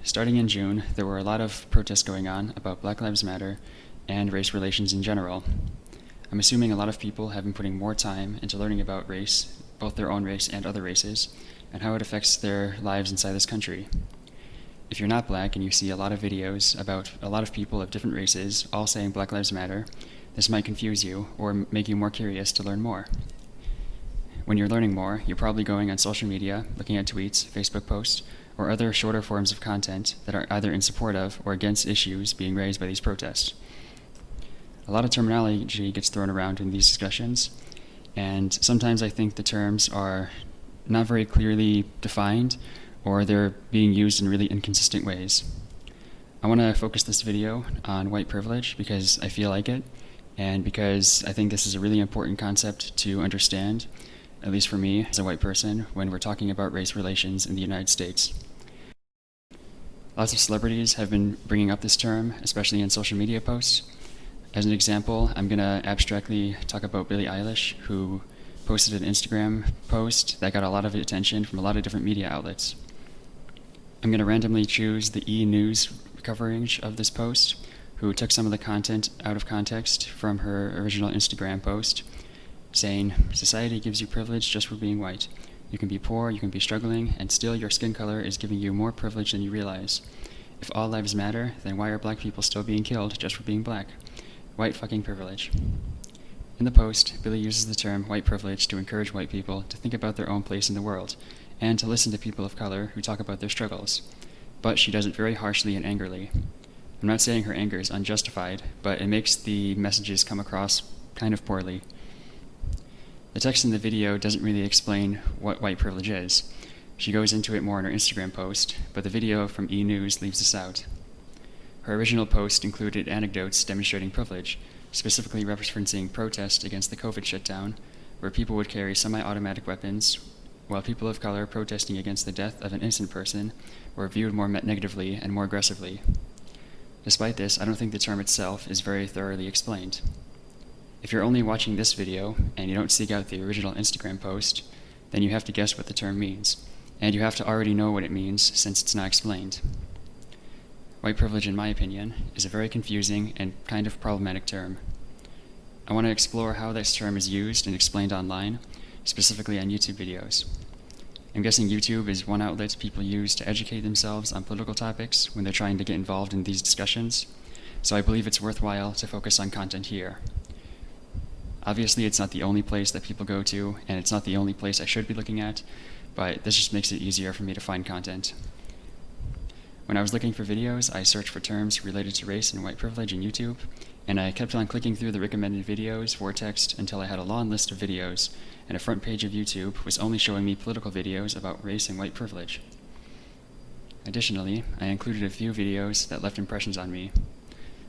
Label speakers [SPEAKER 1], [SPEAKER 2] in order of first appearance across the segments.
[SPEAKER 1] Starting in June, there were a lot of protests going on about Black Lives Matter and race relations in general. I'm assuming a lot of people have been putting more time into learning about race, both their own race and other races, and how it affects their lives inside this country. If you're not black and you see a lot of videos about a lot of people of different races all saying Black Lives Matter, this might confuse you or make you more curious to learn more. When you're learning more, you're probably going on social media, looking at tweets, Facebook posts, or other shorter forms of content that are either in support of or against issues being raised by these protests. A lot of terminology gets thrown around in these discussions, and sometimes I think the terms are not very clearly defined, or they're being used in really inconsistent ways. I want to focus this video on white privilege because I feel like it, and because I think this is a really important concept to understand, at least for me as a white person, when we're talking about race relations in the United States. Lots of celebrities have been bringing up this term, especially in social media posts. As an example, I'm going to abstractly talk about Billie Eilish, who posted an Instagram post that got a lot of attention from a lot of different media outlets. I'm going to randomly choose the E! News coverage of this post, who took some of the content out of context from her original Instagram post, saying, "Society gives you privilege just for being white. You can be poor, you can be struggling, and still your skin color is giving you more privilege than you realize. If all lives matter, then why are black people still being killed just for being black? White fucking privilege." In the post, Billie uses the term white privilege to encourage white people to think about their own place in the world, and to listen to people of color who talk about their struggles. But she does it very harshly and angrily. I'm not saying her anger is unjustified, but it makes the messages come across kind of poorly. The text in the video doesn't really explain what white privilege is. She goes into it more in her Instagram post, but the video from E! News leaves this out. Her original post included anecdotes demonstrating privilege, specifically referencing protests against the COVID shutdown, where people would carry semi-automatic weapons, while people of color protesting against the death of an innocent person were viewed more negatively and more aggressively. Despite this, I don't think the term itself is very thoroughly explained. If you're only watching this video and you don't seek out the original Instagram post, then you have to guess what the term means, and you have to already know what it means since it's not explained. White privilege, in my opinion, is a very confusing and kind of problematic term. I want to explore how this term is used and explained online, specifically on YouTube videos. I'm guessing YouTube is one outlet people use to educate themselves on political topics when they're trying to get involved in these discussions, so I believe it's worthwhile to focus on content here. Obviously, it's not the only place that people go to, and it's not the only place I should be looking at, but this just makes it easier for me to find content. When I was looking for videos, I searched for terms related to race and white privilege in YouTube, and I kept on clicking through the recommended videos for text until I had a long list of videos, and a front page of YouTube was only showing me political videos about race and white privilege. Additionally, I included a few videos that left impressions on me.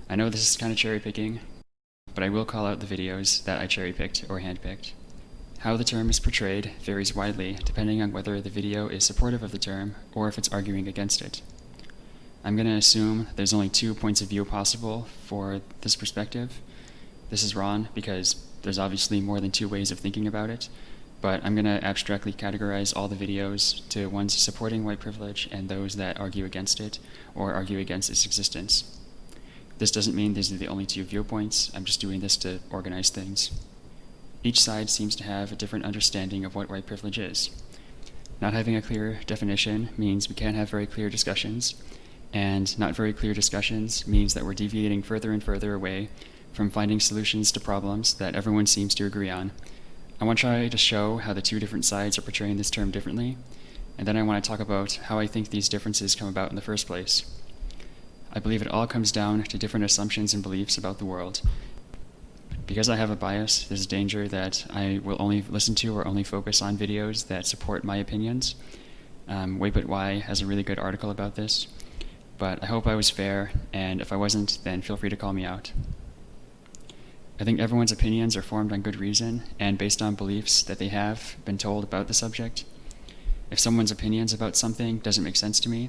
[SPEAKER 1] I know this is kind of cherry-picking, but I will call out the videos that I cherry-picked or hand-picked. How the term is portrayed varies widely depending on whether the video is supportive of the term or if it's arguing against it. I'm going to assume there's only 2 points of view possible for this perspective. This is wrong because there's obviously more than 2 ways of thinking about it, but I'm going to abstractly categorize all the videos to ones supporting white privilege and those that argue against it or argue against its existence. This doesn't mean these are the only 2 viewpoints. I'm just doing this to organize things. Each side seems to have a different understanding of what white privilege is. Not having a clear definition means we can't have very clear discussions, and not very clear discussions means that we're deviating further and further away from finding solutions to problems that everyone seems to agree on. I want to try to show how the 2 different sides are portraying this term differently, and then I want to talk about how I think these differences come about in the first place. I believe it all comes down to different assumptions and beliefs about the world. Because I have a bias, there's a danger that I will only listen to or only focus on videos that support my opinions. Wait But Why has a really good article about this, but I hope I was fair, and if I wasn't, then feel free to call me out. I think everyone's opinions are formed on good reason and based on beliefs that they have been told about the subject. If someone's opinions about something doesn't make sense to me,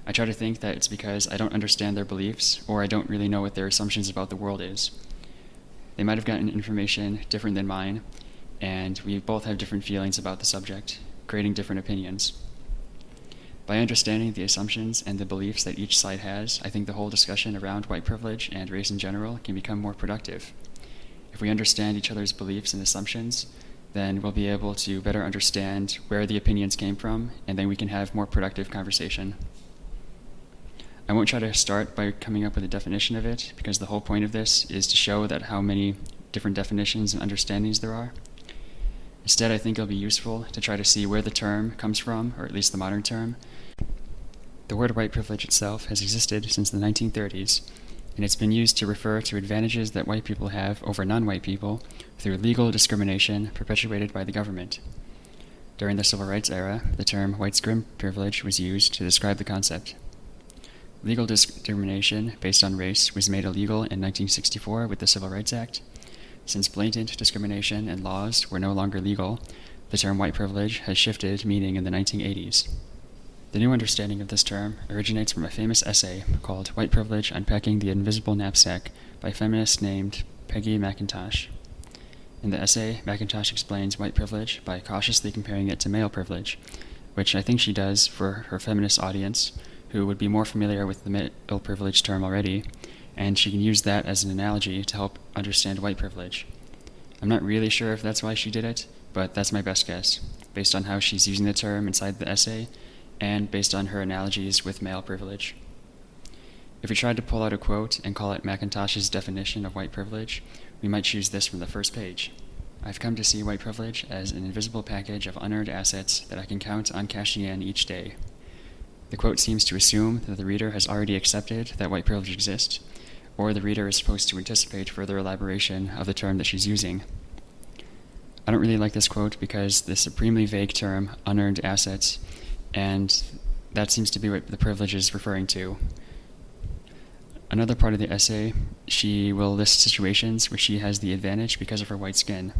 [SPEAKER 1] I try to think that it's because I don't understand their beliefs or I don't really know what their assumptions about the world is. They might have gotten information different than mine, and we both have different feelings about the subject, creating different opinions. By understanding the assumptions and the beliefs that each side has, I think the whole discussion around white privilege and race in general can become more productive. If we understand each other's beliefs and assumptions, then we'll be able to better understand where the opinions came from, and then we can have more productive conversation. I won't try to start by coming up with a definition of it, because the whole point of this is to show that how many different definitions and understandings there are. Instead, I think it'll be useful to try to see where the term comes from, or at least the modern term. The word white privilege itself has existed since the 1930s, and it's been used to refer to advantages that white people have over non-white people through legal discrimination perpetuated by the government. During the Civil Rights era, the term white scrim privilege was used to describe the concept. Legal discrimination based on race was made illegal in 1964 with the Civil Rights Act. Since blatant discrimination and laws were no longer legal, the term white privilege has shifted meaning in the 1980s. The new understanding of this term originates from a famous essay called White Privilege Unpacking the Invisible Knapsack by a feminist named Peggy McIntosh. In the essay, McIntosh explains white privilege by cautiously comparing it to male privilege, which I think she does for her feminist audience, who would be more familiar with the male privilege term already, and she can use that as an analogy to help understand white privilege. I'm not really sure if that's why she did it, but that's my best guess, based on how she's using the term inside the essay, and based on her analogies with male privilege. If we tried to pull out a quote and call it McIntosh's definition of white privilege, we might choose this from the first page. I've come to see white privilege as an invisible package of unearned assets that I can count on cashing in each day. The quote seems to assume that the reader has already accepted that white privilege exists, or the reader is supposed to anticipate further elaboration of the term that she's using. I don't really like this quote because the supremely vague term, unearned assets, and that seems to be what the privilege is referring to. Another part of the essay, she will list situations where she has the advantage because of her white skin.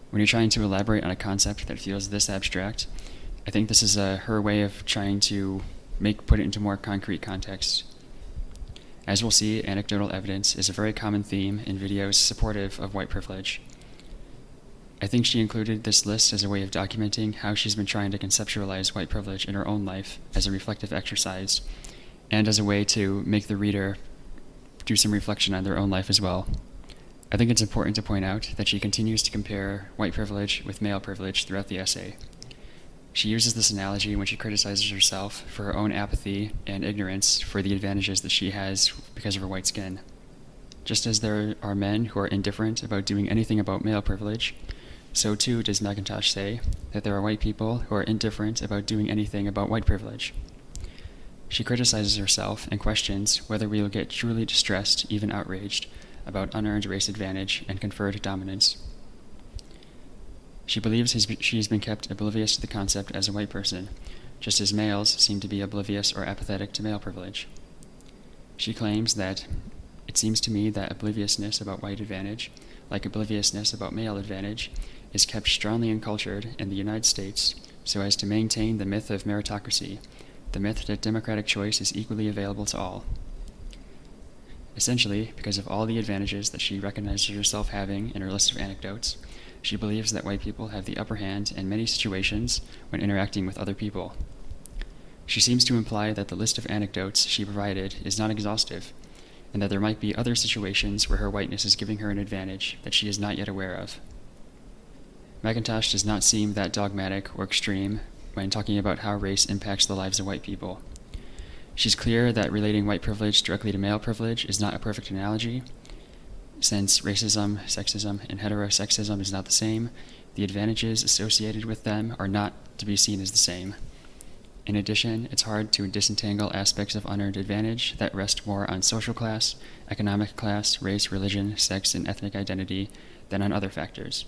[SPEAKER 1] When you're trying to elaborate on a concept that feels this abstract, I think this is her way of trying to put it into more concrete context. As we'll see, anecdotal evidence is a very common theme in videos supportive of white privilege. I think she included this list as a way of documenting how she's been trying to conceptualize white privilege in her own life as a reflective exercise, and as a way to make the reader do some reflection on their own life as well. I think it's important to point out that she continues to compare white privilege with male privilege throughout the essay. She uses this analogy when she criticizes herself for her own apathy and ignorance for the advantages that she has because of her white skin. Just as there are men who are indifferent about doing anything about male privilege, so too does McIntosh say that there are white people who are indifferent about doing anything about white privilege. She criticizes herself and questions whether we will get truly distressed, even outraged, about unearned race advantage and conferred dominance. She believes she has been kept oblivious to the concept as a white person, just as males seem to be oblivious or apathetic to male privilege. She claims that it seems to me that obliviousness about white advantage, like obliviousness about male advantage, is kept strongly encultured in the United States so as to maintain the myth of meritocracy, the myth that democratic choice is equally available to all. Essentially, because of all the advantages that she recognizes herself having in her list of anecdotes, she believes that white people have the upper hand in many situations when interacting with other people. She seems to imply that the list of anecdotes she provided is not exhaustive, and that there might be other situations where her whiteness is giving her an advantage that she is not yet aware of. McIntosh does not seem that dogmatic or extreme when talking about how race impacts the lives of white people. She's clear that relating white privilege directly to male privilege is not a perfect analogy. Since racism, sexism, and heterosexism is not the same, the advantages associated with them are not to be seen as the same. In addition, it's hard to disentangle aspects of unearned advantage that rest more on social class, economic class, race, religion, sex, and ethnic identity than on other factors.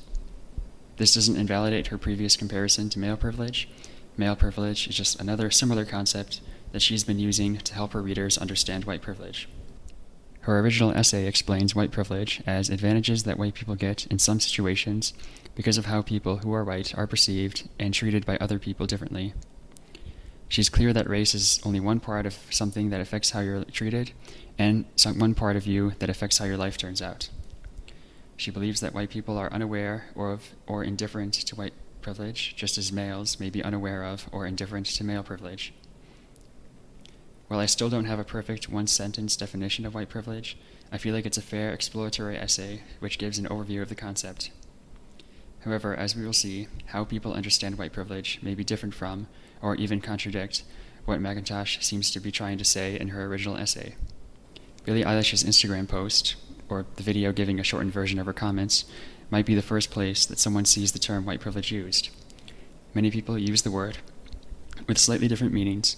[SPEAKER 1] This doesn't invalidate her previous comparison to male privilege. Male privilege is just another similar concept that she's been using to help her readers understand white privilege. Her original essay explains white privilege as advantages that white people get in some situations because of how people who are white are perceived and treated by other people differently. She's clear that race is only one part of something that affects how you're treated, and one part of you that affects how your life turns out. She believes that white people are unaware or indifferent to white privilege, just as males may be unaware of or indifferent to male privilege. While I still don't have a perfect one-sentence definition of white privilege, I feel like it's a fair exploratory essay which gives an overview of the concept. However, as we will see, how people understand white privilege may be different from, or even contradict, what McIntosh seems to be trying to say in her original essay. Billie Eilish's Instagram post, or the video giving a shortened version of her comments, might be the first place that someone sees the term white privilege used. Many people use the word with slightly different meanings,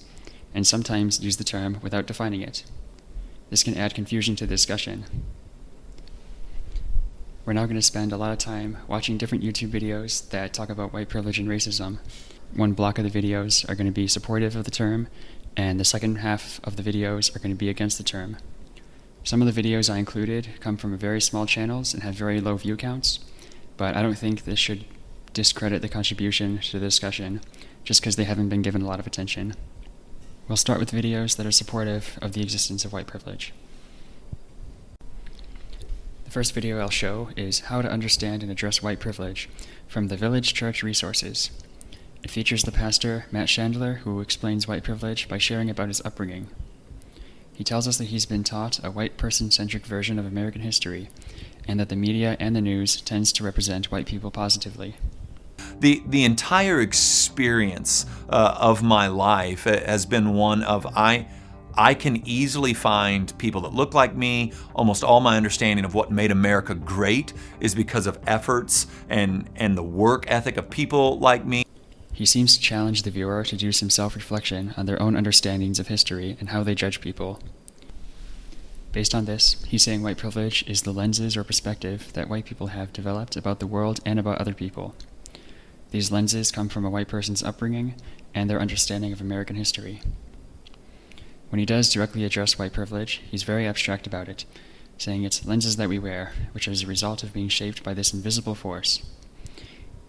[SPEAKER 1] and sometimes use the term without defining it. This can add confusion to the discussion. We're now going to spend a lot of time watching different YouTube videos that talk about white privilege and racism. One block of the videos are going to be supportive of the term, and the second half of the videos are going to be against the term. Some of the videos I included come from very small channels and have very low view counts, but I don't think this should discredit the contribution to the discussion just because they haven't been given a lot of attention. We'll start with videos that are supportive of the existence of white privilege. The first video I'll show is How to Understand and Address White Privilege from the Village Church Resources. It features the pastor, Matt Chandler, who explains white privilege by sharing about his upbringing. He tells us that he's been taught a white person-centric version of American history, and that the media and the news tends to represent white people positively.
[SPEAKER 2] The entire experience of my life has been one of I can easily find people that look like me. Almost all my understanding of what made America great is because of efforts and the work ethic of people like me.
[SPEAKER 1] He seems to challenge the viewer to do some self-reflection on their own understandings of history and how they judge people. Based on this, he's saying white privilege is the lenses or perspective that white people have developed about the world and about other people. These lenses come from a white person's upbringing and their understanding of American history. When he does directly address white privilege, he's very abstract about it, saying it's lenses that we wear, which is a result of being shaped by this invisible force.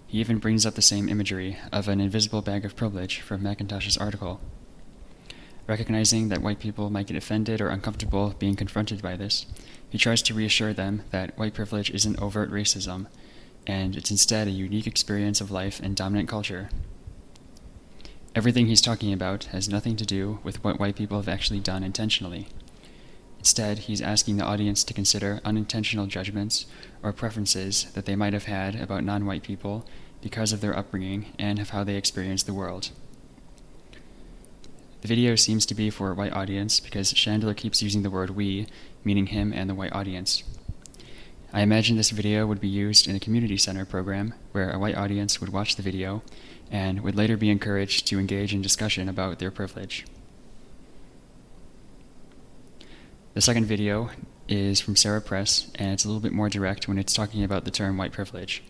[SPEAKER 1] He even brings up the same imagery of an invisible bag of privilege from McIntosh's article. Recognizing that white people might get offended or uncomfortable being confronted by this, he tries to reassure them that white privilege isn't overt racism, and it's instead a unique experience of life and dominant culture. Everything he's talking about has nothing to do with what white people have actually done intentionally. Instead, he's asking the audience to consider unintentional judgments or preferences that they might have had about non-white people because of their upbringing and of how they experience the world. The video seems to be for a white audience because Chandler keeps using the word we, meaning him and the white audience. I imagine this video would be used in a community center program where a white audience would watch the video and would later be encouraged to engage in discussion about their privilege. The second video is from Sarah Press, and it's a little bit more direct when it's talking about the term white privilege.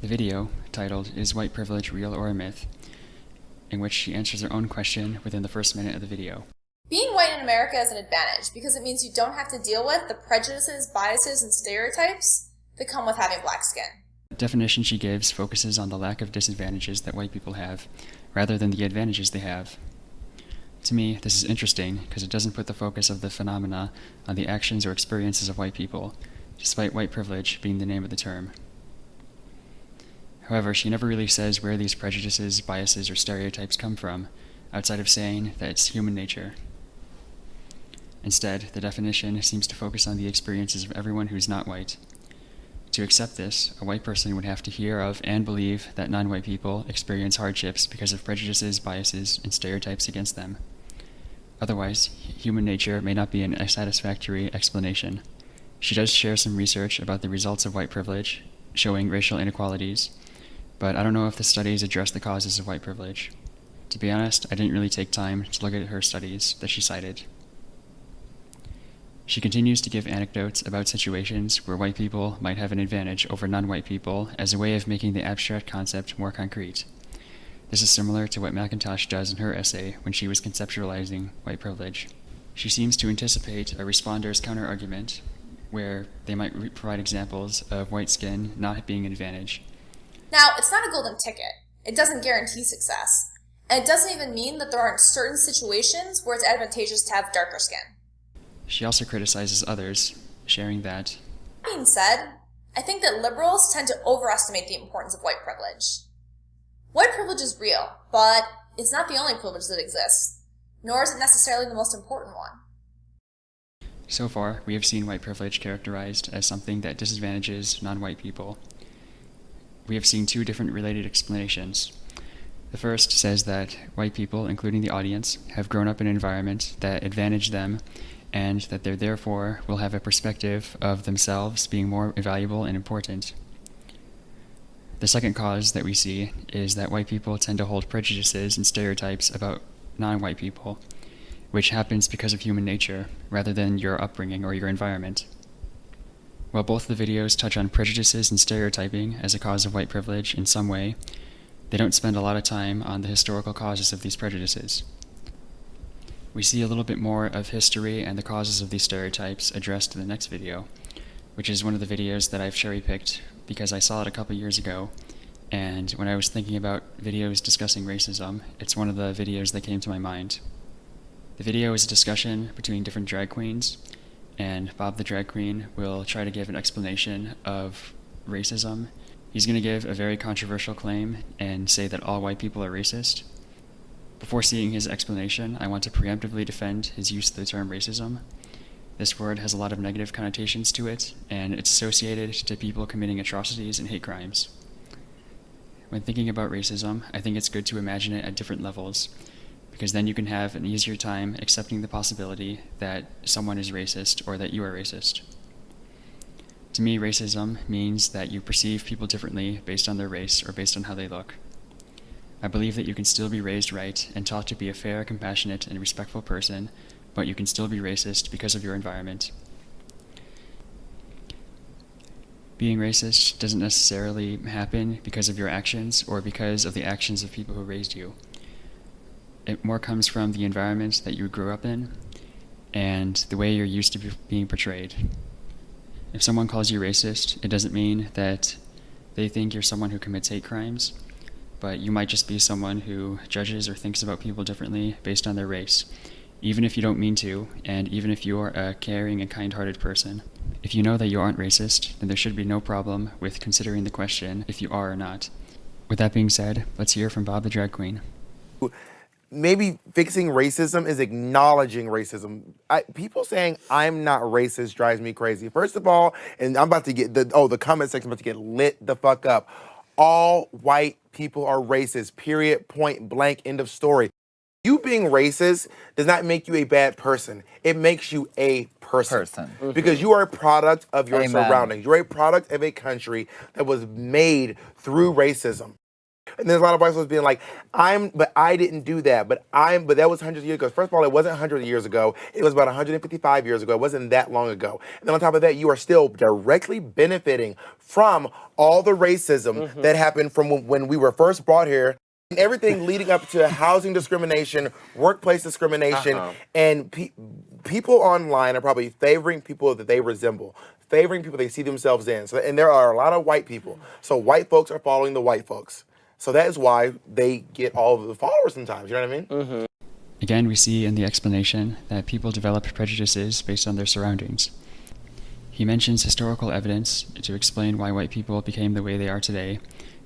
[SPEAKER 1] The video, titled Is White Privilege Real or a Myth?, in which she answers her own question within the first minute of the video.
[SPEAKER 3] Being white in America is an advantage because it means you don't have to deal with the prejudices, biases, and stereotypes that come with having black skin.
[SPEAKER 1] The definition she gives focuses on the lack of disadvantages that white people have, rather than the advantages they have. To me, this is interesting because it doesn't put the focus of the phenomena on the actions or experiences of white people, despite white privilege being the name of the term. However, she never really says where these prejudices, biases, or stereotypes come from, outside of saying that it's human nature. Instead, the definition seems to focus on the experiences of everyone who's not white. To accept this, a white person would have to hear of and believe that non-white people experience hardships because of prejudices, biases, and stereotypes against them. Otherwise, human nature may not be a satisfactory explanation. She does share some research about the results of white privilege, showing racial inequalities, but I don't know if the studies address the causes of white privilege. To be honest, I didn't really take time to look at her studies that she cited. She continues to give anecdotes about situations where white people might have an advantage over non-white people as a way of making the abstract concept more concrete. This is similar to what McIntosh does in her essay when she was conceptualizing white privilege. She seems to anticipate a responder's counter-argument, where they might provide examples of white skin not being an advantage.
[SPEAKER 3] Now, it's not a golden ticket. It doesn't guarantee success. And it doesn't even mean that there aren't certain situations where it's advantageous to have darker skin.
[SPEAKER 1] She also criticizes others, sharing that,
[SPEAKER 3] That being said, I think that liberals tend to overestimate the importance of white privilege. White privilege is real, but it's not the only privilege that exists, nor is it necessarily the most important one.
[SPEAKER 1] So far, we have seen white privilege characterized as something that disadvantages non-white people. We have seen two different related explanations. The first says that white people, including the audience, have grown up in an environment that advantaged them and that they therefore will have a perspective of themselves being more valuable and important. The second cause that we see is that white people tend to hold prejudices and stereotypes about non-white people, which happens because of human nature rather than your upbringing or your environment. While both the videos touch on prejudices and stereotyping as a cause of white privilege in some way, they don't spend a lot of time on the historical causes of these prejudices. We see a little bit more of history and the causes of these stereotypes addressed in the next video, which is one of the videos that I've cherry-picked because I saw it a couple years ago, and when I was thinking about videos discussing racism, it's one of the videos that came to my mind. The video is a discussion between different drag queens, and Bob the drag queen will try to give an explanation of racism. He's going to give a very controversial claim and say that all white people are racist. Before seeing his explanation, I want to preemptively defend his use of the term racism. This word has a lot of negative connotations to it, and it's associated to people committing atrocities and hate crimes. When thinking about racism, I think it's good to imagine it at different levels, because then you can have an easier time accepting the possibility that someone is racist or that you are racist. To me, racism means that you perceive people differently based on their race or based on how they look. I believe that you can still be raised right and taught to be a fair, compassionate, and respectful person, but you can still be racist because of your environment. Being racist doesn't necessarily happen because of your actions or because of the actions of people who raised you. It more comes from the environment that you grew up in and the way you're used to being portrayed. If someone calls you racist, it doesn't mean that they think you're someone who commits hate crimes, but you might just be someone who judges or thinks about people differently based on their race, even if you don't mean to, and even if you are a caring and kind-hearted person. If you know that you aren't racist, then there should be no problem with considering the question if you are or not. With that being said, let's hear from Bob the drag queen.
[SPEAKER 4] Maybe fixing racism is acknowledging racism. People saying I'm not racist drives me crazy. First of all, and I'm about to get the comment section about to get lit the fuck up. All white people are racist. Period. Point blank. End of story. You being racist does not make you a bad person. It makes you a person. Because you are a product of your surroundings. You're a product of a country that was made through racism. And there's a lot of white folks being like, but I didn't do that. But that was hundreds of years ago. First of all, it wasn't 100 years ago. It was about 155 years ago. It wasn't that long ago. And then on top of that, you are still directly benefiting from all the racism that happened from when we were first brought here. And everything leading up to housing discrimination, workplace discrimination, and people online are probably favoring people that they resemble, favoring people they see themselves in. So, and there are a lot of white people. So white folks are following the white folks. So that is why they get all of the followers sometimes, you know what I mean?
[SPEAKER 1] Again, we see in the explanation that people develop prejudices based on their surroundings. He mentions historical evidence to explain why white people became the way they are today,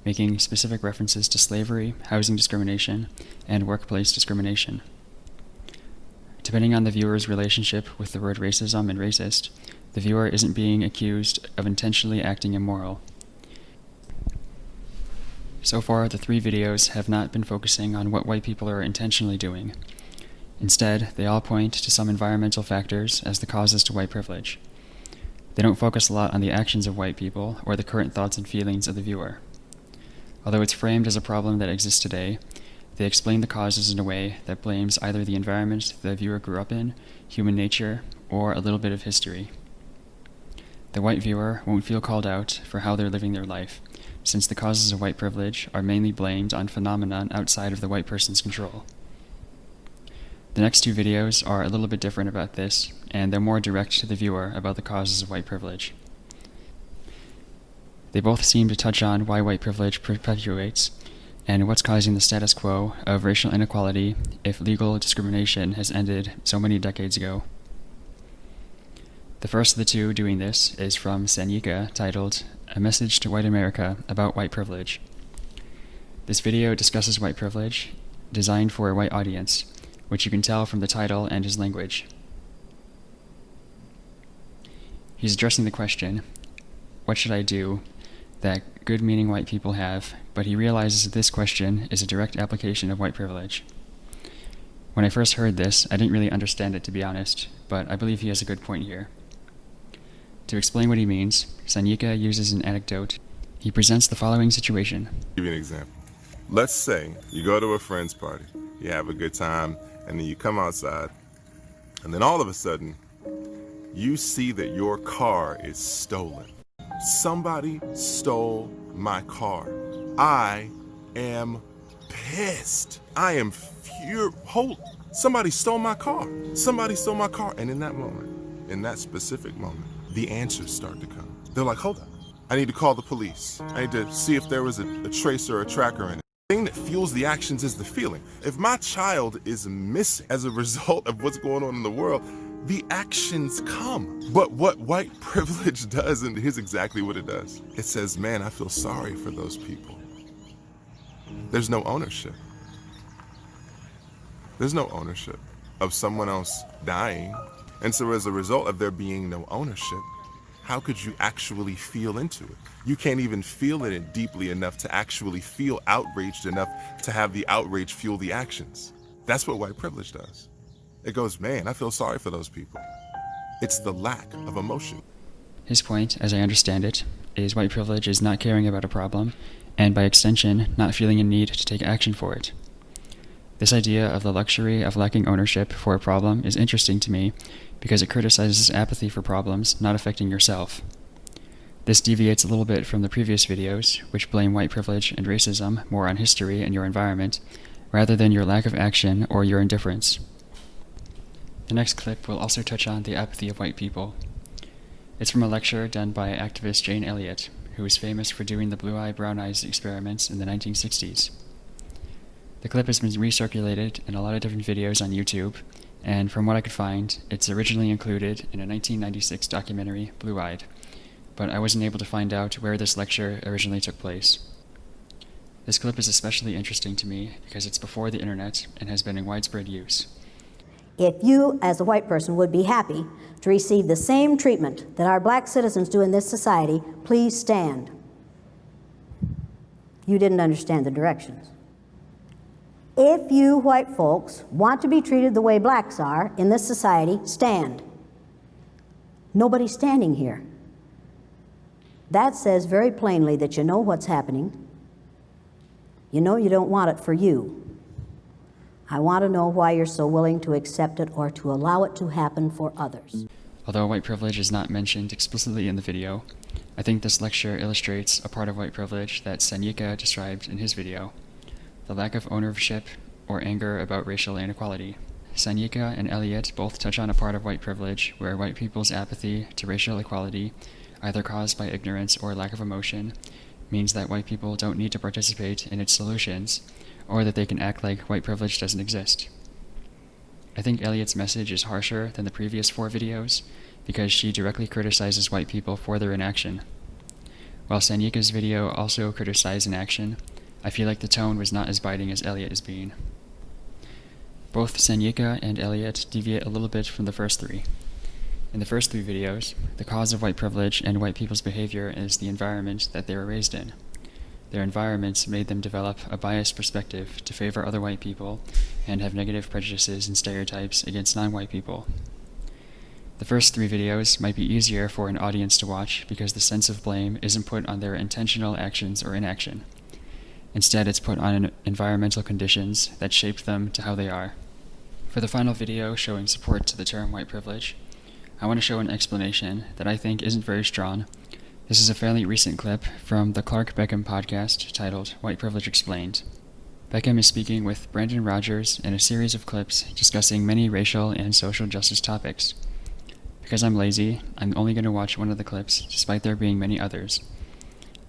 [SPEAKER 1] making specific references to slavery, housing discrimination, and workplace discrimination. Depending on the viewer's relationship with the word racism and racist, the viewer isn't being accused of intentionally acting immoral. So far, the three videos have not been focusing on what white people are intentionally doing. Instead, they all point to some environmental factors as the causes to white privilege. They don't focus a lot on the actions of white people or the current thoughts and feelings of the viewer. Although it's framed as a problem that exists today, they explain the causes in a way that blames either the environment the viewer grew up in, human nature, or a little bit of history. The white viewer won't feel called out for how they're living their life, since the causes of white privilege are mainly blamed on phenomena outside of the white person's control. The next two videos are a little bit different about this, and they're more direct to the viewer about the causes of white privilege. They both seem to touch on why white privilege perpetuates, and what's causing the status quo of racial inequality if legal discrimination has ended so many decades ago. The first of the two doing this is from Sanika, titled A Message to White America About White Privilege. This video discusses white privilege, designed for a white audience, which you can tell from the title and his language. He's addressing the question, what should I do, that good-meaning white people have, but he realizes that this question is a direct application of white privilege. When I first heard this, I didn't really understand it, to be honest, but I believe he has a good point here. To explain what he means, Sanyika uses an anecdote. He presents the following situation.
[SPEAKER 5] Give you an example. Let's say you go to a friend's party, you have a good time, and then you come outside, and then all of a sudden, you see that your car is stolen. Somebody stole my car. I am pissed. I am somebody stole my car. Somebody stole my car. And in that moment, in that specific moment, the answers start to come. They're like, hold up. I need to call the police. I need to see if there was a trace or a tracker in it. The thing that fuels the actions is the feeling. If my child is missing as a result of what's going on in the world, the actions come. But what white privilege does, and here's exactly what it does. It says, man, I feel sorry for those people. There's no ownership. There's no ownership of someone else dying. And so as a result of there being no ownership, how could you actually feel into it? You can't even feel it deeply enough to actually feel outraged enough to have the outrage fuel the actions. That's what white privilege does. It goes, man, I feel sorry for those people. It's the lack of emotion.
[SPEAKER 1] His point, as I understand it, is white privilege is not caring about a problem, and by extension, not feeling a need to take action for it. This idea of the luxury of lacking ownership for a problem is interesting to me because it criticizes apathy for problems not affecting yourself. This deviates a little bit from the previous videos, which blame white privilege and racism more on history and your environment, rather than your lack of action or your indifference. The next clip will also touch on the apathy of white people. It's from a lecture done by activist Jane Elliott, who is famous for doing the blue eye, brown eyes experiments in the 1960s. The clip has been recirculated in a lot of different videos on YouTube, and from what I could find, it's originally included in a 1996 documentary, Blue Eyed, but I wasn't able to find out where this lecture originally took place. This clip is especially interesting to me because it's before the internet and has been in widespread use.
[SPEAKER 6] If you, as a white person, would be happy to receive the same treatment that our black citizens do in this society, please stand. You didn't understand the directions. If you white folks want to be treated the way blacks are in this society, stand. Nobody's standing here. That says very plainly that you know what's happening. You know you don't want it for you. I want to know why you're so willing to accept it or to allow it to happen for others.
[SPEAKER 1] Although white privilege is not mentioned explicitly in the video, I think this lecture illustrates a part of white privilege that Sanyika described in his video. The lack of ownership or anger about racial inequality. Sanyika and Elliott both touch on a part of white privilege where white people's apathy to racial equality, either caused by ignorance or lack of emotion, means that white people don't need to participate in its solutions, or that they can act like white privilege doesn't exist. I think Elliott's message is harsher than the previous 4 videos because she directly criticizes white people for their inaction. While Sanyika's video also criticized inaction, I feel like the tone was not as biting as Elliott is being. Both Sanyika and Elliott deviate a little bit from the first 3. In the first 3 videos, the cause of white privilege and white people's behavior is the environment that they were raised in. Their environments made them develop a biased perspective to favor other white people and have negative prejudices and stereotypes against non-white people. The first 3 videos might be easier for an audience to watch because the sense of blame isn't put on their intentional actions or inaction. Instead, it's put on environmental conditions that shaped them to how they are. For the final video showing support to the term white privilege, I want to show an explanation that I think isn't very strong. This is a fairly recent clip from the Clark Beckham podcast titled White Privilege Explained. Beckham is speaking with Brandon Rogers in a series of clips discussing many racial and social justice topics. Because I'm lazy, I'm only going to watch one of the clips, despite there being many others.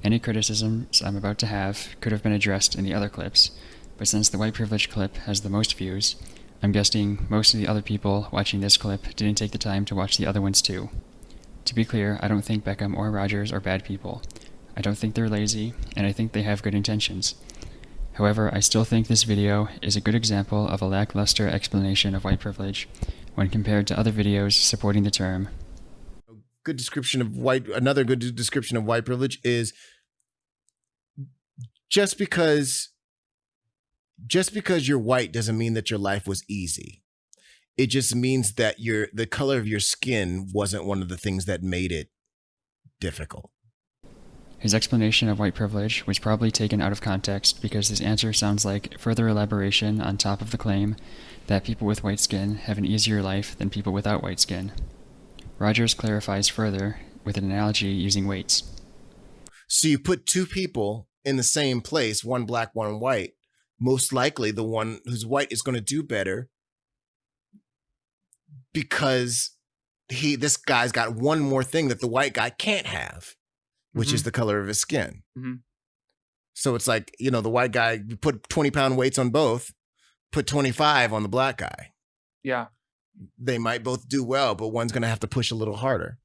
[SPEAKER 1] Any criticisms I'm about to have could have been addressed in the other clips, but since the white privilege clip has the most views, I'm guessing most of the other people watching this clip didn't take the time to watch the other ones too. To be clear, I don't think Beckham or Rogers are bad people. I don't think they're lazy, and I think they have good intentions. However, I still think this video is a good example of a lackluster explanation of white privilege when compared to other videos supporting the term.
[SPEAKER 7] Another good description of white privilege is just because you're white doesn't mean that your life was easy. It just means that the color of your skin wasn't one of the things that made it difficult.
[SPEAKER 1] His explanation of white privilege was probably taken out of context because his answer sounds like further elaboration on top of the claim that people with white skin have an easier life than people without white skin. Rogers clarifies further with an analogy using weights.
[SPEAKER 7] So you put two people in the same place, one black, one white, most likely the one who's white is going to do better because this guy's got one more thing that the white guy can't have, which is the color of his skin. So it's like, the white guy, you put 20-pound weights on both, put 25 on the black guy.
[SPEAKER 8] Yeah.
[SPEAKER 7] They might both do well, but one's going to have to push a little harder.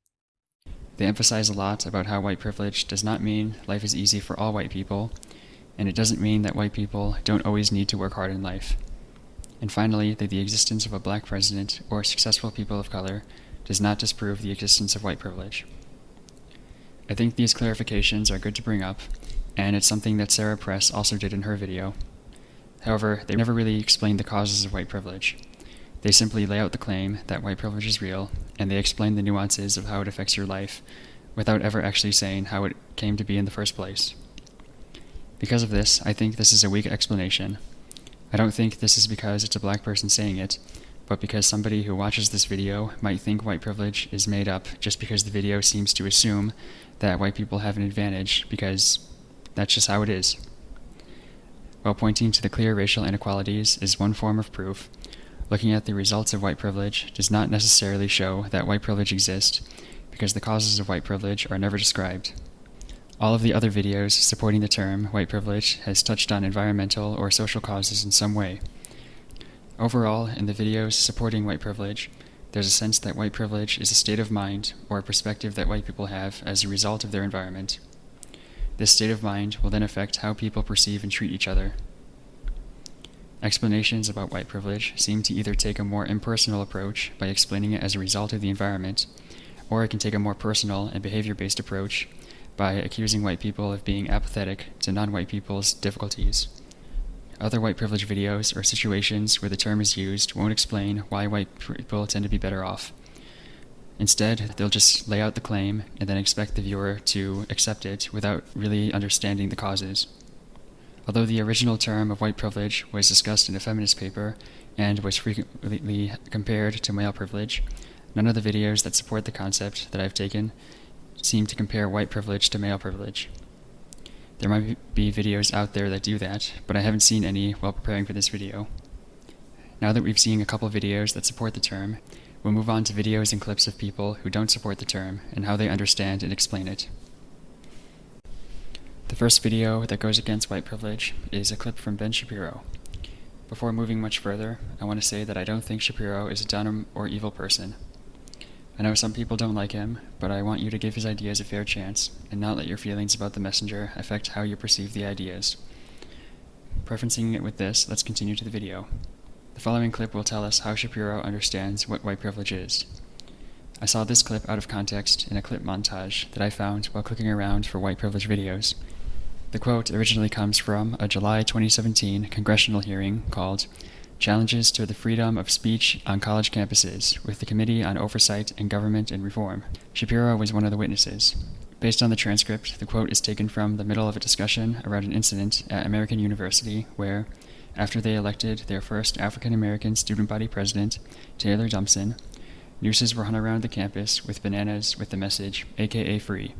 [SPEAKER 1] They emphasize a lot about how white privilege does not mean life is easy for all white people, and it doesn't mean that white people don't always need to work hard in life. And finally, that the existence of a black president or successful people of color does not disprove the existence of white privilege. I think these clarifications are good to bring up, and it's something that Sarah Press also did in her video. However, they never really explain the causes of white privilege. They simply lay out the claim that white privilege is real, and they explain the nuances of how it affects your life, without ever actually saying how it came to be in the first place. Because of this, I think this is a weak explanation. I don't think this is because it's a black person saying it, but because somebody who watches this video might think white privilege is made up just because the video seems to assume that white people have an advantage because that's just how it is. While pointing to the clear racial inequalities is one form of proof, looking at the results of white privilege does not necessarily show that white privilege exists because the causes of white privilege are never described. All of the other videos supporting the term white privilege has touched on environmental or social causes in some way. Overall, in the videos supporting white privilege, there's a sense that white privilege is a state of mind or a perspective that white people have as a result of their environment. This state of mind will then affect how people perceive and treat each other. Explanations about white privilege seem to either take a more impersonal approach by explaining it as a result of the environment, or it can take a more personal and behavior-based approach by accusing white people of being apathetic to non-white people's difficulties. Other white privilege videos or situations where the term is used won't explain why white people tend to be better off. Instead, they'll just lay out the claim and then expect the viewer to accept it without really understanding the causes. Although the original term of white privilege was discussed in a feminist paper and was frequently compared to male privilege, none of the videos that support the concept that I've taken seem to compare white privilege to male privilege. There might be videos out there that do that, but I haven't seen any while preparing for this video. Now that we've seen a couple videos that support the term, we'll move on to videos and clips of people who don't support the term and how they understand and explain it. The first video that goes against white privilege is a clip from Ben Shapiro. Before moving much further, I want to say that I don't think Shapiro is a dumb or evil person. I know some people don't like him, but I want you to give his ideas a fair chance and not let your feelings about the messenger affect how you perceive the ideas. Preferencing it with this, let's continue to the video. The following clip will tell us how Shapiro understands what white privilege is. I saw this clip out of context in a clip montage that I found while clicking around for white privilege videos. The quote originally comes from a July 2017 congressional hearing called Challenges to the Freedom of Speech on College Campuses with the Committee on Oversight and Government and Reform. Shapiro was one of the witnesses. Based on the transcript, the quote is taken from the middle of a discussion around an incident at American University where, after they elected their first African-American student body president, Taylor Dumpson, nooses were hung around the campus with bananas with the message, AKA free,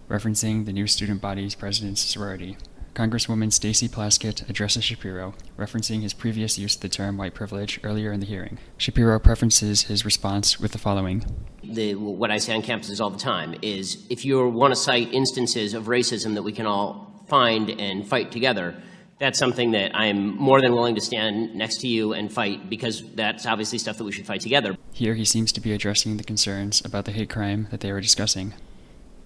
[SPEAKER 1] referencing the new student body's president's sorority. Congresswoman Stacey Plaskett addresses Shapiro, referencing his previous use of the term white privilege earlier in the hearing. Shapiro prefaces his response with the following.
[SPEAKER 9] What I say on campuses all the time is if you want to cite instances of racism that we can all find and fight together, that's something that I'm more than willing to stand next to you and fight because that's obviously stuff that we should fight together.
[SPEAKER 1] Here he seems to be addressing the concerns about the hate crime that they were discussing.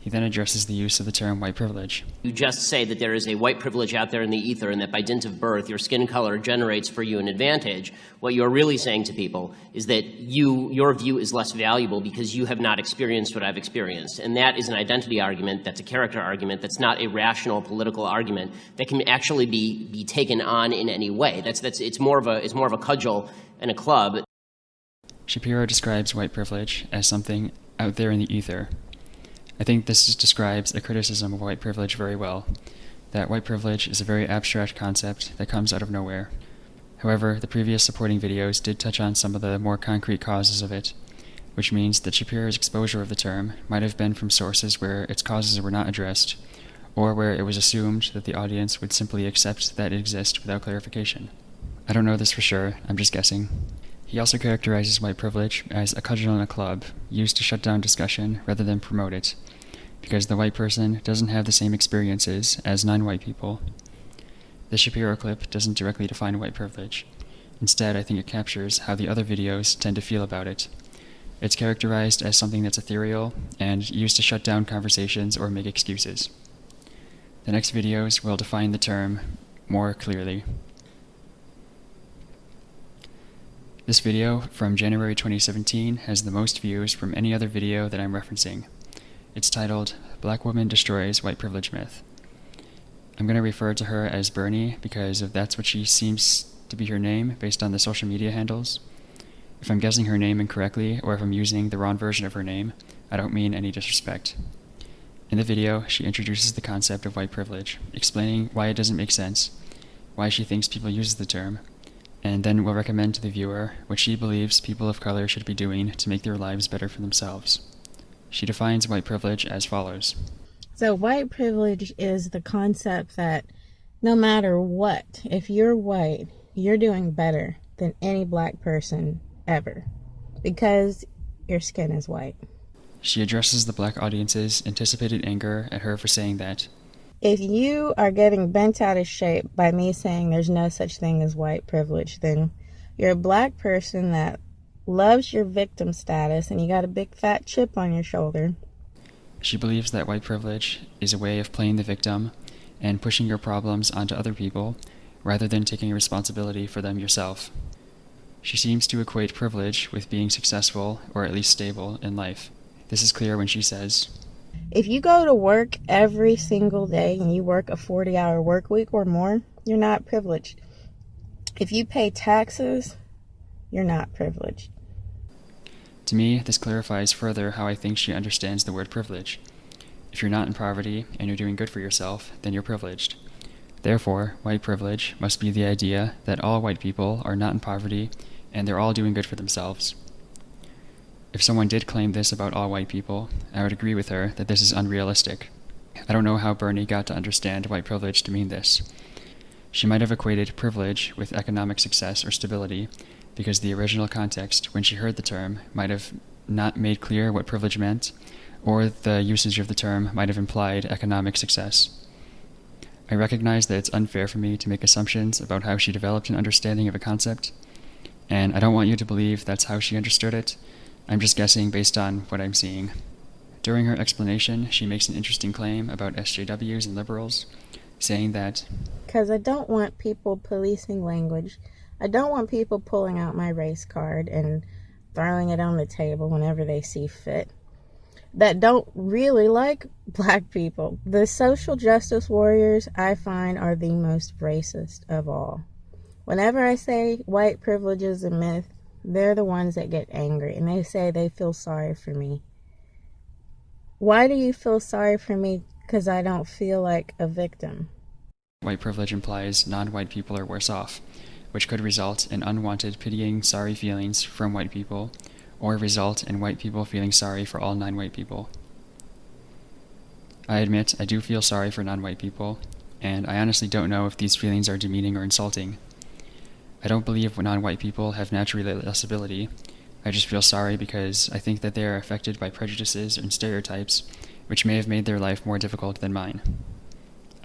[SPEAKER 1] He then addresses the use of the term white privilege.
[SPEAKER 9] You just say that there is a white privilege out there in the ether and that by dint of birth your skin color generates for you an advantage. What you're really saying to people is that your view is less valuable because you have not experienced what I've experienced. And that is an identity argument, that's a character argument, that's not a rational political argument that can actually be taken on in any way. It's more of a cudgel and a club.
[SPEAKER 1] Shapiro describes white privilege as something out there in the ether. I think this describes a criticism of white privilege very well, that white privilege is a very abstract concept that comes out of nowhere. However, the previous supporting videos did touch on some of the more concrete causes of it, which means that Shapiro's exposure of the term might have been from sources where its causes were not addressed, or where it was assumed that the audience would simply accept that it exists without clarification. I don't know this for sure, I'm just guessing. He also characterizes white privilege as a cudgel in a club, used to shut down discussion rather than promote it, because the white person doesn't have the same experiences as non-white people. The Shapiro clip doesn't directly define white privilege. Instead, I think it captures how the other videos tend to feel about it. It's characterized as something that's ethereal and used to shut down conversations or make excuses. The next videos will define the term more clearly. This video from January 2017 has the most views from any other video that I'm referencing. It's titled, Black Woman Destroys White Privilege Myth. I'm going to refer to her as Bernie because that's what she seems to be her name based on the social media handles. If I'm guessing her name incorrectly or if I'm using the wrong version of her name, I don't mean any disrespect. In the video, she introduces the concept of white privilege, explaining why it doesn't make sense, why she thinks people use the term, and then will recommend to the viewer what she believes people of color should be doing to make their lives better for themselves. She defines white privilege as follows.
[SPEAKER 8] So white privilege is the concept that no matter what, if you're white, you're doing better than any black person ever because your skin is white.
[SPEAKER 1] She addresses the black audience's anticipated anger at her for saying that.
[SPEAKER 8] If you are getting bent out of shape by me saying there's no such thing as white privilege, then you're a black person that loves your victim status and you got a big fat chip on your shoulder.
[SPEAKER 1] She believes that white privilege is a way of playing the victim and pushing your problems onto other people rather than taking responsibility for them yourself. She seems to equate privilege with being successful or at least stable in life. This is clear when she says,
[SPEAKER 8] if you go to work every single day and you work a 40-hour work week or more, you're not privileged. If you pay taxes, you're not privileged.
[SPEAKER 1] To me, this clarifies further how I think she understands the word privilege. If you're not in poverty and you're doing good for yourself, then you're privileged. Therefore, white privilege must be the idea that all white people are not in poverty and they're all doing good for themselves. If someone did claim this about all white people, I would agree with her that this is unrealistic. I don't know how Bernie got to understand white privilege to mean this. She might have equated privilege with economic success or stability because the original context when she heard the term might have not made clear what privilege meant, or the usage of the term might have implied economic success. I recognize that it's unfair for me to make assumptions about how she developed an understanding of a concept, and I don't want you to believe that's how she understood it. I'm just guessing based on what I'm seeing. During her explanation, she makes an interesting claim about SJWs and liberals, saying that,
[SPEAKER 8] because I don't want people policing language. I don't want people pulling out my race card and throwing it on the table whenever they see fit, that don't really like black people. The social justice warriors, I find, are the most racist of all. Whenever I say white privilege is a myth, they're the ones that get angry, and they say they feel sorry for me. Why do you feel sorry for me? Because I don't feel like a victim.
[SPEAKER 1] White privilege implies non-white people are worse off, which could result in unwanted pitying, sorry feelings from white people, or result in white people feeling sorry for all non-white people. I admit I do feel sorry for non-white people, and I honestly don't know if these feelings are demeaning or insulting. I don't believe non-white people have naturally less ability. I just feel sorry because I think that they are affected by prejudices and stereotypes which may have made their life more difficult than mine.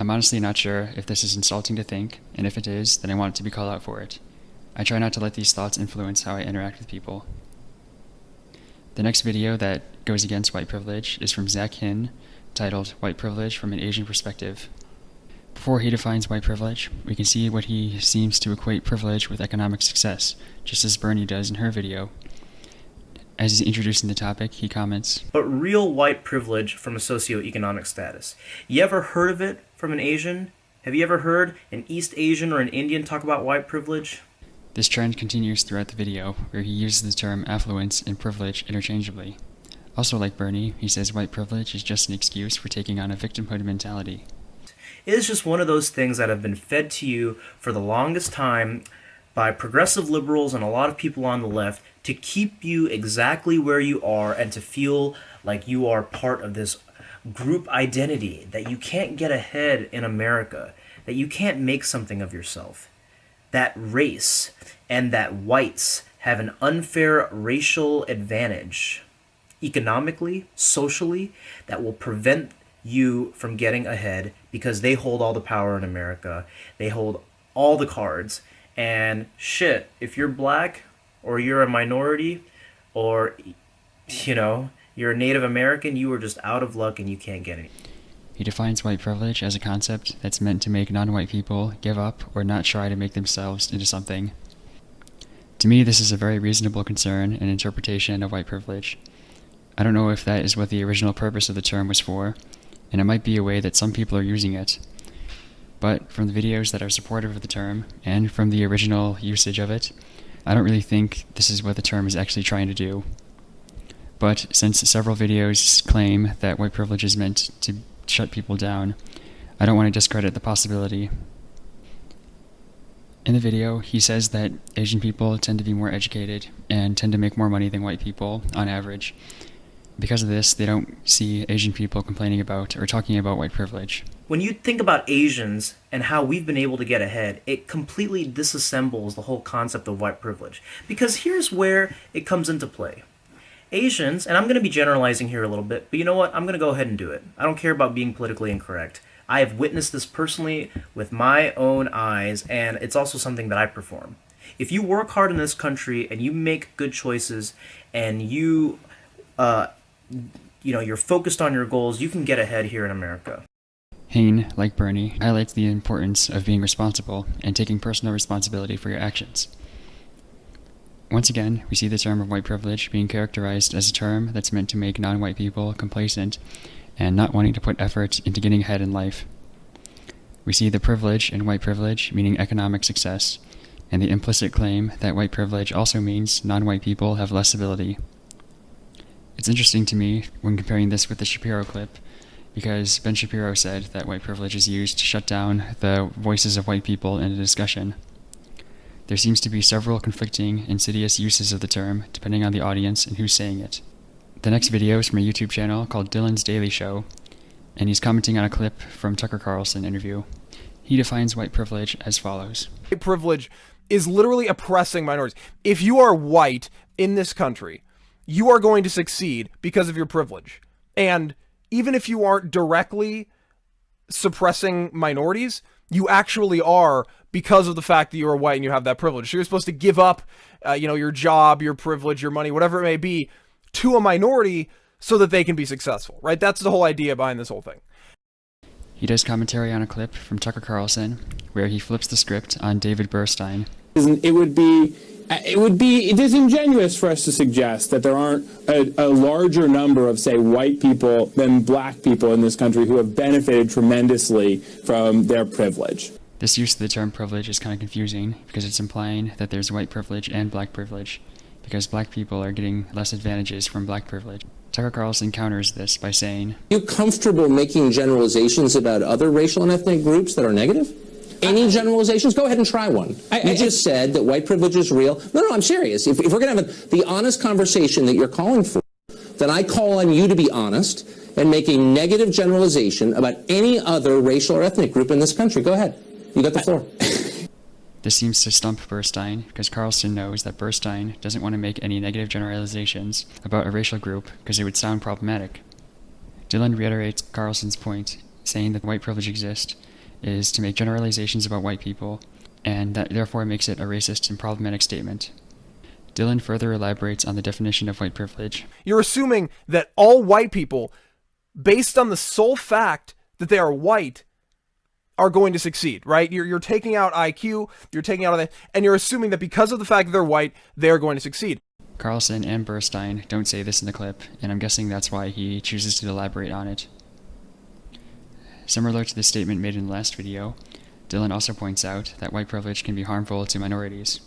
[SPEAKER 1] I'm honestly not sure if this is insulting to think, and if it is, then I want to be called out for it. I try not to let these thoughts influence how I interact with people. The next video that goes against white privilege is from Zach Hinn, titled White Privilege from an Asian Perspective. Before he defines white privilege, we can see what he seems to equate privilege with economic success, just as Bernie does in her video. As he's introducing the topic, he comments,
[SPEAKER 10] "But real white privilege from a socioeconomic status. You ever heard of it from an Asian? Have you ever heard an East Asian or an Indian talk about white privilege?"
[SPEAKER 1] This trend continues throughout the video, where he uses the term affluence and privilege interchangeably. Also like Bernie, he says white privilege is just an excuse for taking on a victimhood mentality.
[SPEAKER 10] It is just one of those things that have been fed to you for the longest time by progressive liberals and a lot of people on the left to keep you exactly where you are and to feel like you are part of this group identity, that you can't get ahead in America, that you can't make something of yourself, that race and that whites have an unfair racial advantage economically, socially, that will prevent you from getting ahead because they hold all the power in America. They hold all the cards. And shit, if you're black or you're a minority or, you're a Native American, you are just out of luck and you can't get any.
[SPEAKER 1] He defines white privilege as a concept that's meant to make non-white people give up or not try to make themselves into something. To me, this is a very reasonable concern and interpretation of white privilege. I don't know if that is what the original purpose of the term was for, and it might be a way that some people are using it. But from the videos that are supportive of the term, and from the original usage of it, I don't really think this is what the term is actually trying to do. But since several videos claim that white privilege is meant to shut people down, I don't want to discredit the possibility. In the video, he says that Asian people tend to be more educated and tend to make more money than white people on average. Because of this, they don't see Asian people complaining about or talking about white privilege.
[SPEAKER 10] When you think about Asians and how we've been able to get ahead, it completely disassembles the whole concept of white privilege. Because here's where it comes into play. Asians, and I'm going to be generalizing here a little bit, but you know what? I'm going to go ahead and do it. I don't care about being politically incorrect. I have witnessed this personally with my own eyes, and it's also something that I perform. If you work hard in this country and you make good choices and you're focused on your goals, you can get ahead here in America.
[SPEAKER 1] Hain, like Bernie, highlights the importance of being responsible and taking personal responsibility for your actions. Once again, we see the term of white privilege being characterized as a term that's meant to make non-white people complacent and not wanting to put effort into getting ahead in life. We see the privilege in white privilege meaning economic success, and the implicit claim that white privilege also means non-white people have less ability. It's interesting to me when comparing this with the Shapiro clip, because Ben Shapiro said that white privilege is used to shut down the voices of white people in a discussion. There seems to be several conflicting, insidious uses of the term, depending on the audience and who's saying it. The next video is from a YouTube channel called Dylan's Daily Show, and he's commenting on a clip from Tucker Carlson interview. He defines white privilege as follows.
[SPEAKER 11] White privilege is literally oppressing minorities. If you are white in this country, you are going to succeed because of your privilege. And even if you aren't directly suppressing minorities, you actually are because of the fact that you are white and you have that privilege. So you're supposed to give up, your job, your privilege, your money, whatever it may be, to a minority so that they can be successful, right? That's the whole idea behind this whole thing.
[SPEAKER 1] He does commentary on a clip from Tucker Carlson where he flips the script on David Burstein.
[SPEAKER 12] It would be disingenuous for us to suggest that there aren't a larger number of, say, white people than black people in this country who have benefited tremendously from their privilege.
[SPEAKER 1] This use of the term privilege is kind of confusing because it's implying that there's white privilege and black privilege, because black people are getting less advantages from black privilege. Tucker Carlson counters this by saying,
[SPEAKER 13] "Are you comfortable making generalizations about other racial and ethnic groups that are negative? Any generalizations? Go ahead and try one. You just said that white privilege is real. No, I'm serious. If we're going to have the honest conversation that you're calling for, then I call on you to be honest and make a negative generalization about any other racial or ethnic group in this country. Go ahead. You got the floor."
[SPEAKER 1] This seems to stump Burstein because Carlson knows that Burstein doesn't want to make any negative generalizations about a racial group because it would sound problematic. Dylan reiterates Carlson's point, saying that white privilege exists is to make generalizations about white people, and that therefore makes it a racist and problematic statement. Dylan further elaborates on the definition of white privilege.
[SPEAKER 11] You're assuming that all white people based on the sole fact that they are white, are going to succeed, right? You're taking out IQ, you're taking out that, and you're assuming that because of the fact that they're white, they're going to succeed.
[SPEAKER 1] Carlson and Burstein don't say this in the clip, and I'm guessing that's why he chooses to elaborate on it. Similar to the statement made in the last video, Dylan also points out that white privilege can be harmful to minorities.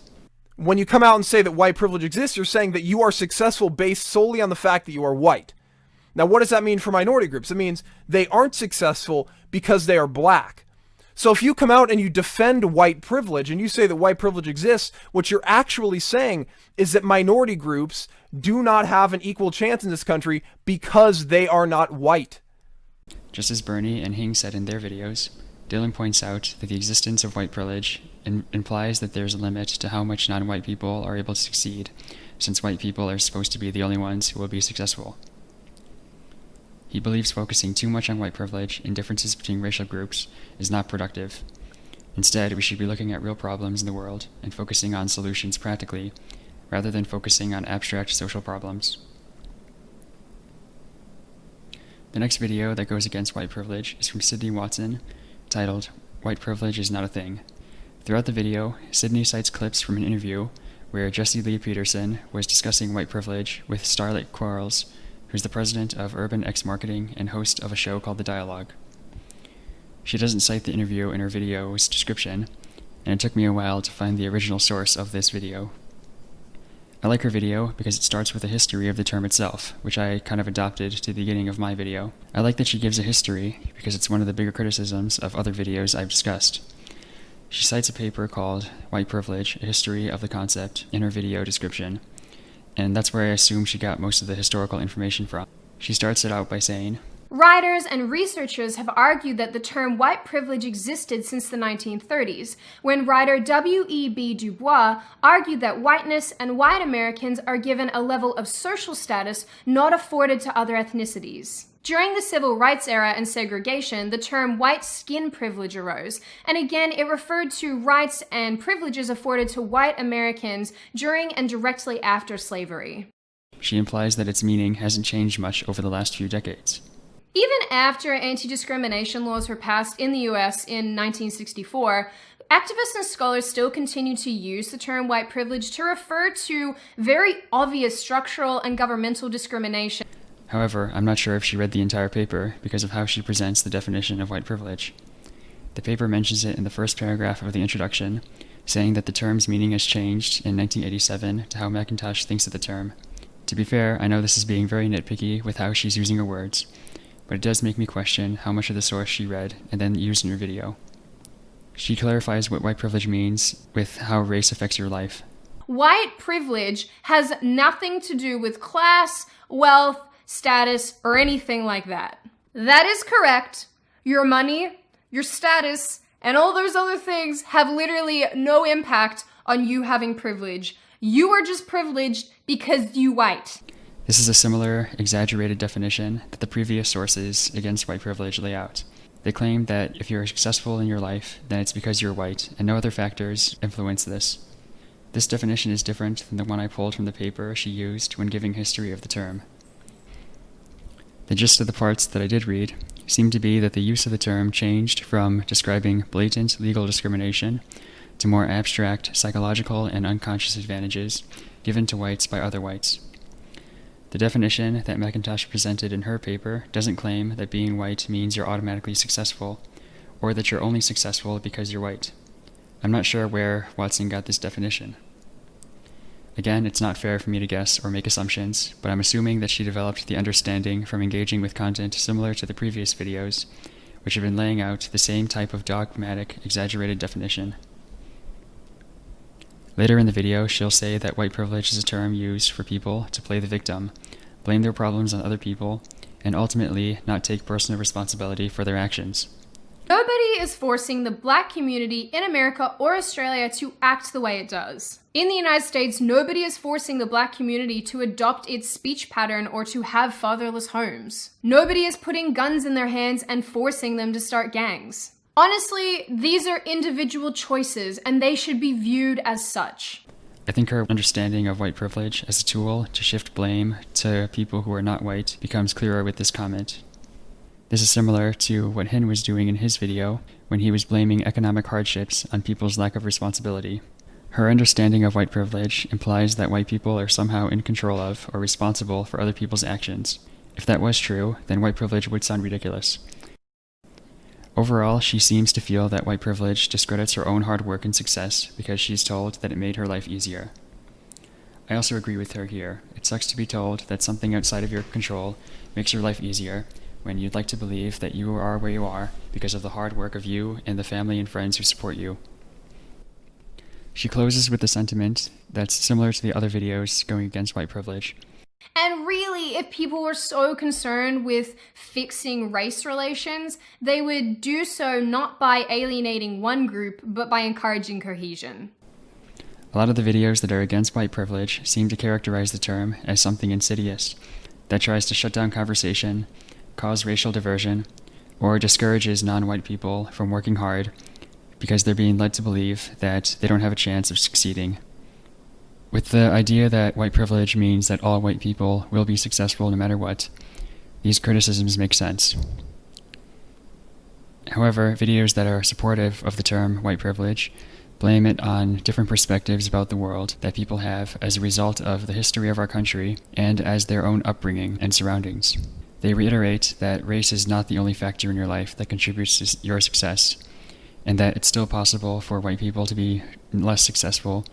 [SPEAKER 11] When you come out and say that white privilege exists, you're saying that you are successful based solely on the fact that you are white. Now, what does that mean for minority groups? It means they aren't successful because they are black. So if you come out and you defend white privilege and you say that white privilege exists, what you're actually saying is that minority groups do not have an equal chance in this country because they are not white.
[SPEAKER 1] Just as Bernie and Hing said in their videos, Dylan points out that the existence of white privilege implies that there's a limit to how much non-white people are able to succeed, since white people are supposed to be the only ones who will be successful. He believes focusing too much on white privilege and differences between racial groups is not productive. Instead, we should be looking at real problems in the world and focusing on solutions practically, rather than focusing on abstract social problems. The next video that goes against white privilege is from Sydney Watson, titled, "White Privilege is Not a Thing." Throughout the video, Sydney cites clips from an interview where Jesse Lee Peterson was discussing white privilege with Starlight Quarles, who's the president of Urban X Marketing and host of a show called The Dialogue. She doesn't cite the interview in her video's description, and it took me a while to find the original source of this video. I like her video because it starts with a history of the term itself, which I kind of adopted to the beginning of my video. I like that she gives a history because it's one of the bigger criticisms of other videos I've discussed. She cites a paper called White Privilege, A History of the Concept in her video description, and that's where I assume she got most of the historical information from. She starts it out by saying,
[SPEAKER 14] Writers and researchers have argued that the term white privilege existed since the 1930s, when writer W.E.B. Du Bois argued that whiteness and white Americans are given a level of social status not afforded to other ethnicities. During the civil rights era and segregation, the term white skin privilege arose, and again it referred to rights and privileges afforded to white Americans during and directly after slavery.
[SPEAKER 1] She implies that its meaning hasn't changed much over the last few decades.
[SPEAKER 14] Even after anti-discrimination laws were passed in the US in 1964, activists and scholars still continue to use the term white privilege to refer to very obvious structural and governmental discrimination.
[SPEAKER 1] However, I'm not sure if she read the entire paper because of how she presents the definition of white privilege. The paper mentions it in the first paragraph of the introduction, saying that the term's meaning has changed in 1987 to how McIntosh thinks of the term. To be fair, I know this is being very nitpicky with how she's using her words, but it does make me question how much of the source she read and then used in her video. She clarifies what white privilege means with how race affects your life.
[SPEAKER 14] White privilege has nothing to do with class, wealth, status, or anything like that. That is correct. Your money, your status, and all those other things have literally no impact on you having privilege. You are just privileged because you white.
[SPEAKER 1] This is a similar, exaggerated definition that the previous sources against white privilege lay out. They claim that if you're successful in your life, then it's because you're white, and no other factors influence this. This definition is different than the one I pulled from the paper she used when giving history of the term. The gist of the parts that I did read seemed to be that the use of the term changed from describing blatant legal discrimination to more abstract psychological and unconscious advantages given to whites by other whites. The definition that McIntosh presented in her paper doesn't claim that being white means you're automatically successful, or that you're only successful because you're white. I'm not sure where Watson got this definition. Again, it's not fair for me to guess or make assumptions, but I'm assuming that she developed the understanding from engaging with content similar to the previous videos, which have been laying out the same type of dogmatic, exaggerated definition. Later in the video, she'll say that white privilege is a term used for people to play the victim, blame their problems on other people, and ultimately not take personal responsibility for their actions.
[SPEAKER 14] Nobody is forcing the black community in America or Australia to act the way it does. In the United States, nobody is forcing the black community to adopt its speech pattern or to have fatherless homes. Nobody is putting guns in their hands and forcing them to start gangs. Honestly, these are individual choices and they should be viewed as such.
[SPEAKER 1] I think her understanding of white privilege as a tool to shift blame to people who are not white becomes clearer with this comment. This is similar to what Hin was doing in his video when he was blaming economic hardships on people's lack of responsibility. Her understanding of white privilege implies that white people are somehow in control of or responsible for other people's actions. If that was true, then white privilege would sound ridiculous. Overall, she seems to feel that white privilege discredits her own hard work and success because she's told that it made her life easier. I also agree with her here. It sucks to be told that something outside of your control makes your life easier when you'd like to believe that you are where you are because of the hard work of you and the family and friends who support you. She closes with a sentiment that's similar to the other videos going against white privilege.
[SPEAKER 14] And really, if people were so concerned with fixing race relations, they would do so not by alienating one group, but by encouraging cohesion.
[SPEAKER 1] A lot of the videos that are against white privilege seem to characterize the term as something insidious that tries to shut down conversation, cause racial diversion, or discourages non-white people from working hard because they're being led to believe that they don't have a chance of succeeding. With the idea that white privilege means that all white people will be successful no matter what, these criticisms make sense. However, videos that are supportive of the term white privilege blame it on different perspectives about the world that people have as a result of the history of our country and as their own upbringing and surroundings. They reiterate that race is not the only factor in your life that contributes to your success, and that it's still possible for white people to be less successful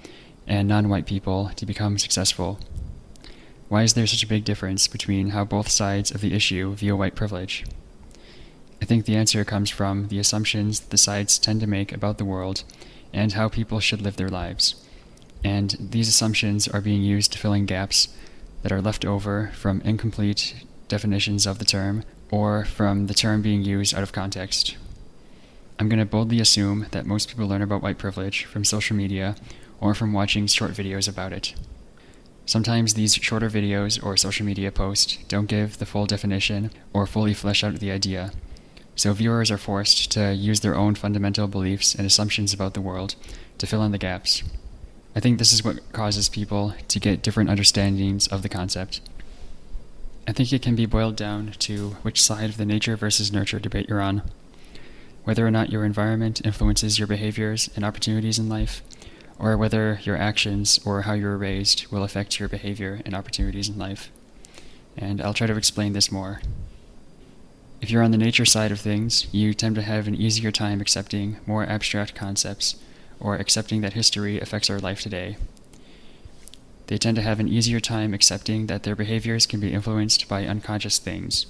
[SPEAKER 1] and non-white people to become successful. Why is there such a big difference between how both sides of the issue view white privilege? I think the answer comes from the assumptions the sides tend to make about the world and how people should live their lives. And these assumptions are being used to fill in gaps that are left over from incomplete definitions of the term or from the term being used out of context. I'm going to boldly assume that most people learn about white privilege from social media or from watching short videos about it. Sometimes these shorter videos or social media posts don't give the full definition or fully flesh out the idea, so viewers are forced to use their own fundamental beliefs and assumptions about the world to fill in the gaps. I think this is what causes people to get different understandings of the concept. I think it can be boiled down to which side of the nature versus nurture debate you're on. Whether or not your environment influences your behaviors and opportunities in life, or whether your actions or how you were raised will affect your behavior and opportunities in life. And I'll try to explain this more. If you're on the nature side of things, you tend to have an easier time accepting more abstract concepts or accepting that history affects our life today. They tend to have an easier time accepting that their behaviors can be influenced by unconscious things.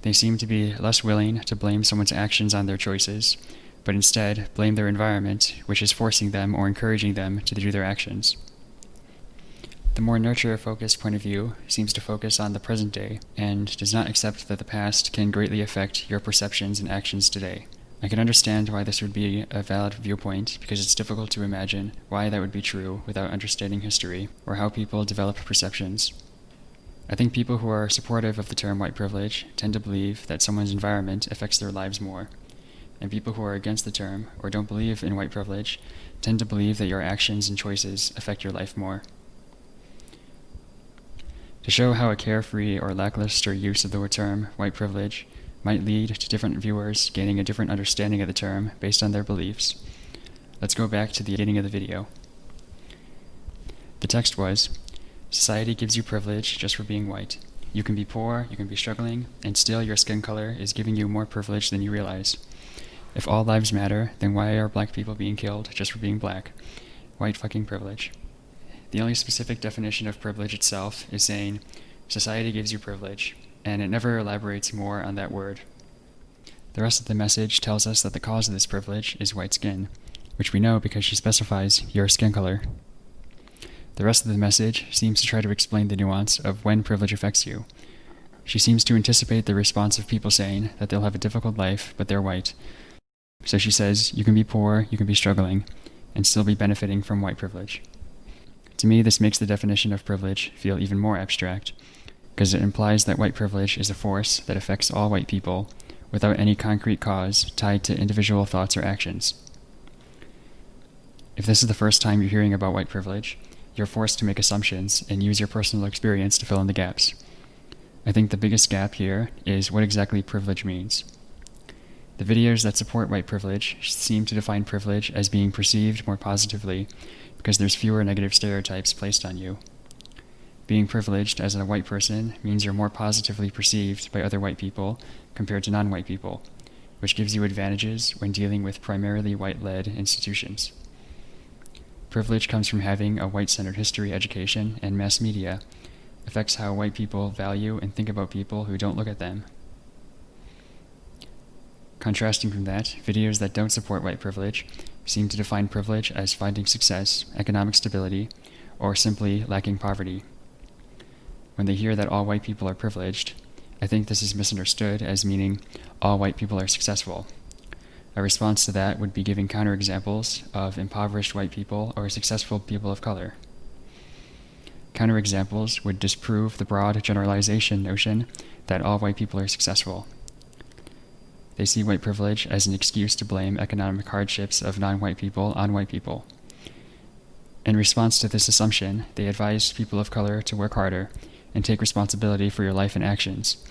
[SPEAKER 1] They seem to be less willing to blame someone's actions on their choices, but instead blame their environment, which is forcing them or encouraging them to do their actions. The more nurture-focused point of view seems to focus on the present day and does not accept that the past can greatly affect your perceptions and actions today. I can understand why this would be a valid viewpoint because it's difficult to imagine why that would be true without understanding history or how people develop perceptions. I think people who are supportive of the term white privilege tend to believe that someone's environment affects their lives more, and people who are against the term or don't believe in white privilege tend to believe that your actions and choices affect your life more. To show how a carefree or lackluster use of the term white privilege might lead to different viewers gaining a different understanding of the term based on their beliefs, let's go back to the beginning of the video. The text was, "Society gives you privilege just for being white. You can be poor, you can be struggling, and still your skin color is giving you more privilege than you realize. If all lives matter, then why are black people being killed just for being black? White fucking privilege." The only specific definition of privilege itself is saying, society gives you privilege, and it never elaborates more on that word. The rest of the message tells us that the cause of this privilege is white skin, which we know because she specifies your skin color. The rest of the message seems to try to explain the nuance of when privilege affects you. She seems to anticipate the response of people saying that they'll have a difficult life, but they're white. So she says, you can be poor, you can be struggling, and still be benefiting from white privilege. To me, this makes the definition of privilege feel even more abstract, because it implies that white privilege is a force that affects all white people without any concrete cause tied to individual thoughts or actions. If this is the first time you're hearing about white privilege, you're forced to make assumptions and use your personal experience to fill in the gaps. I think the biggest gap here is what exactly privilege means. The videos that support white privilege seem to define privilege as being perceived more positively because there's fewer negative stereotypes placed on you. Being privileged as a white person means you're more positively perceived by other white people compared to non-white people, which gives you advantages when dealing with primarily white-led institutions. Privilege comes from having a white-centered history education, and mass media affects how white people value and think about people who don't look at them. Contrasting from that, videos that don't support white privilege seem to define privilege as finding success, economic stability, or simply lacking poverty. When they hear that all white people are privileged, I think this is misunderstood as meaning all white people are successful. A response to that would be giving counterexamples of impoverished white people or successful people of color. Counterexamples would disprove the broad generalization notion that all white people are successful. They see white privilege as an excuse to blame economic hardships of non-white people on white people. In response to this assumption, they advise people of color to work harder and take responsibility for your life and actions,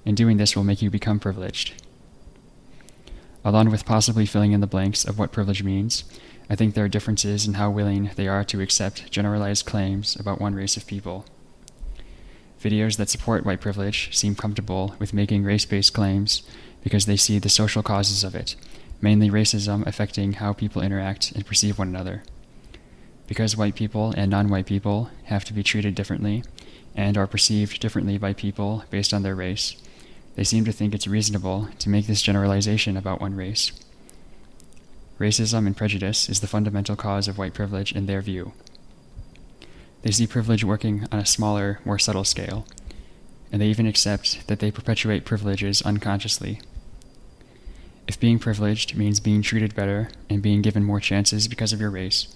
[SPEAKER 1] and doing this will make you become privileged. Along with possibly filling in the blanks of what privilege means, I think there are differences in how willing they are to accept generalized claims about one race of people. Videos that support white privilege seem comfortable with making race-based claims because they see the social causes of it, mainly racism affecting how people interact and perceive one another. Because white people and non-white people have to be treated differently and are perceived differently by people based on their race, they seem to think it's reasonable to make this generalization about one race. Racism and prejudice is the fundamental cause of white privilege in their view. They see privilege working on a smaller, more subtle scale, and they even accept that they perpetuate privileges unconsciously. If being privileged means being treated better and being given more chances because of your race,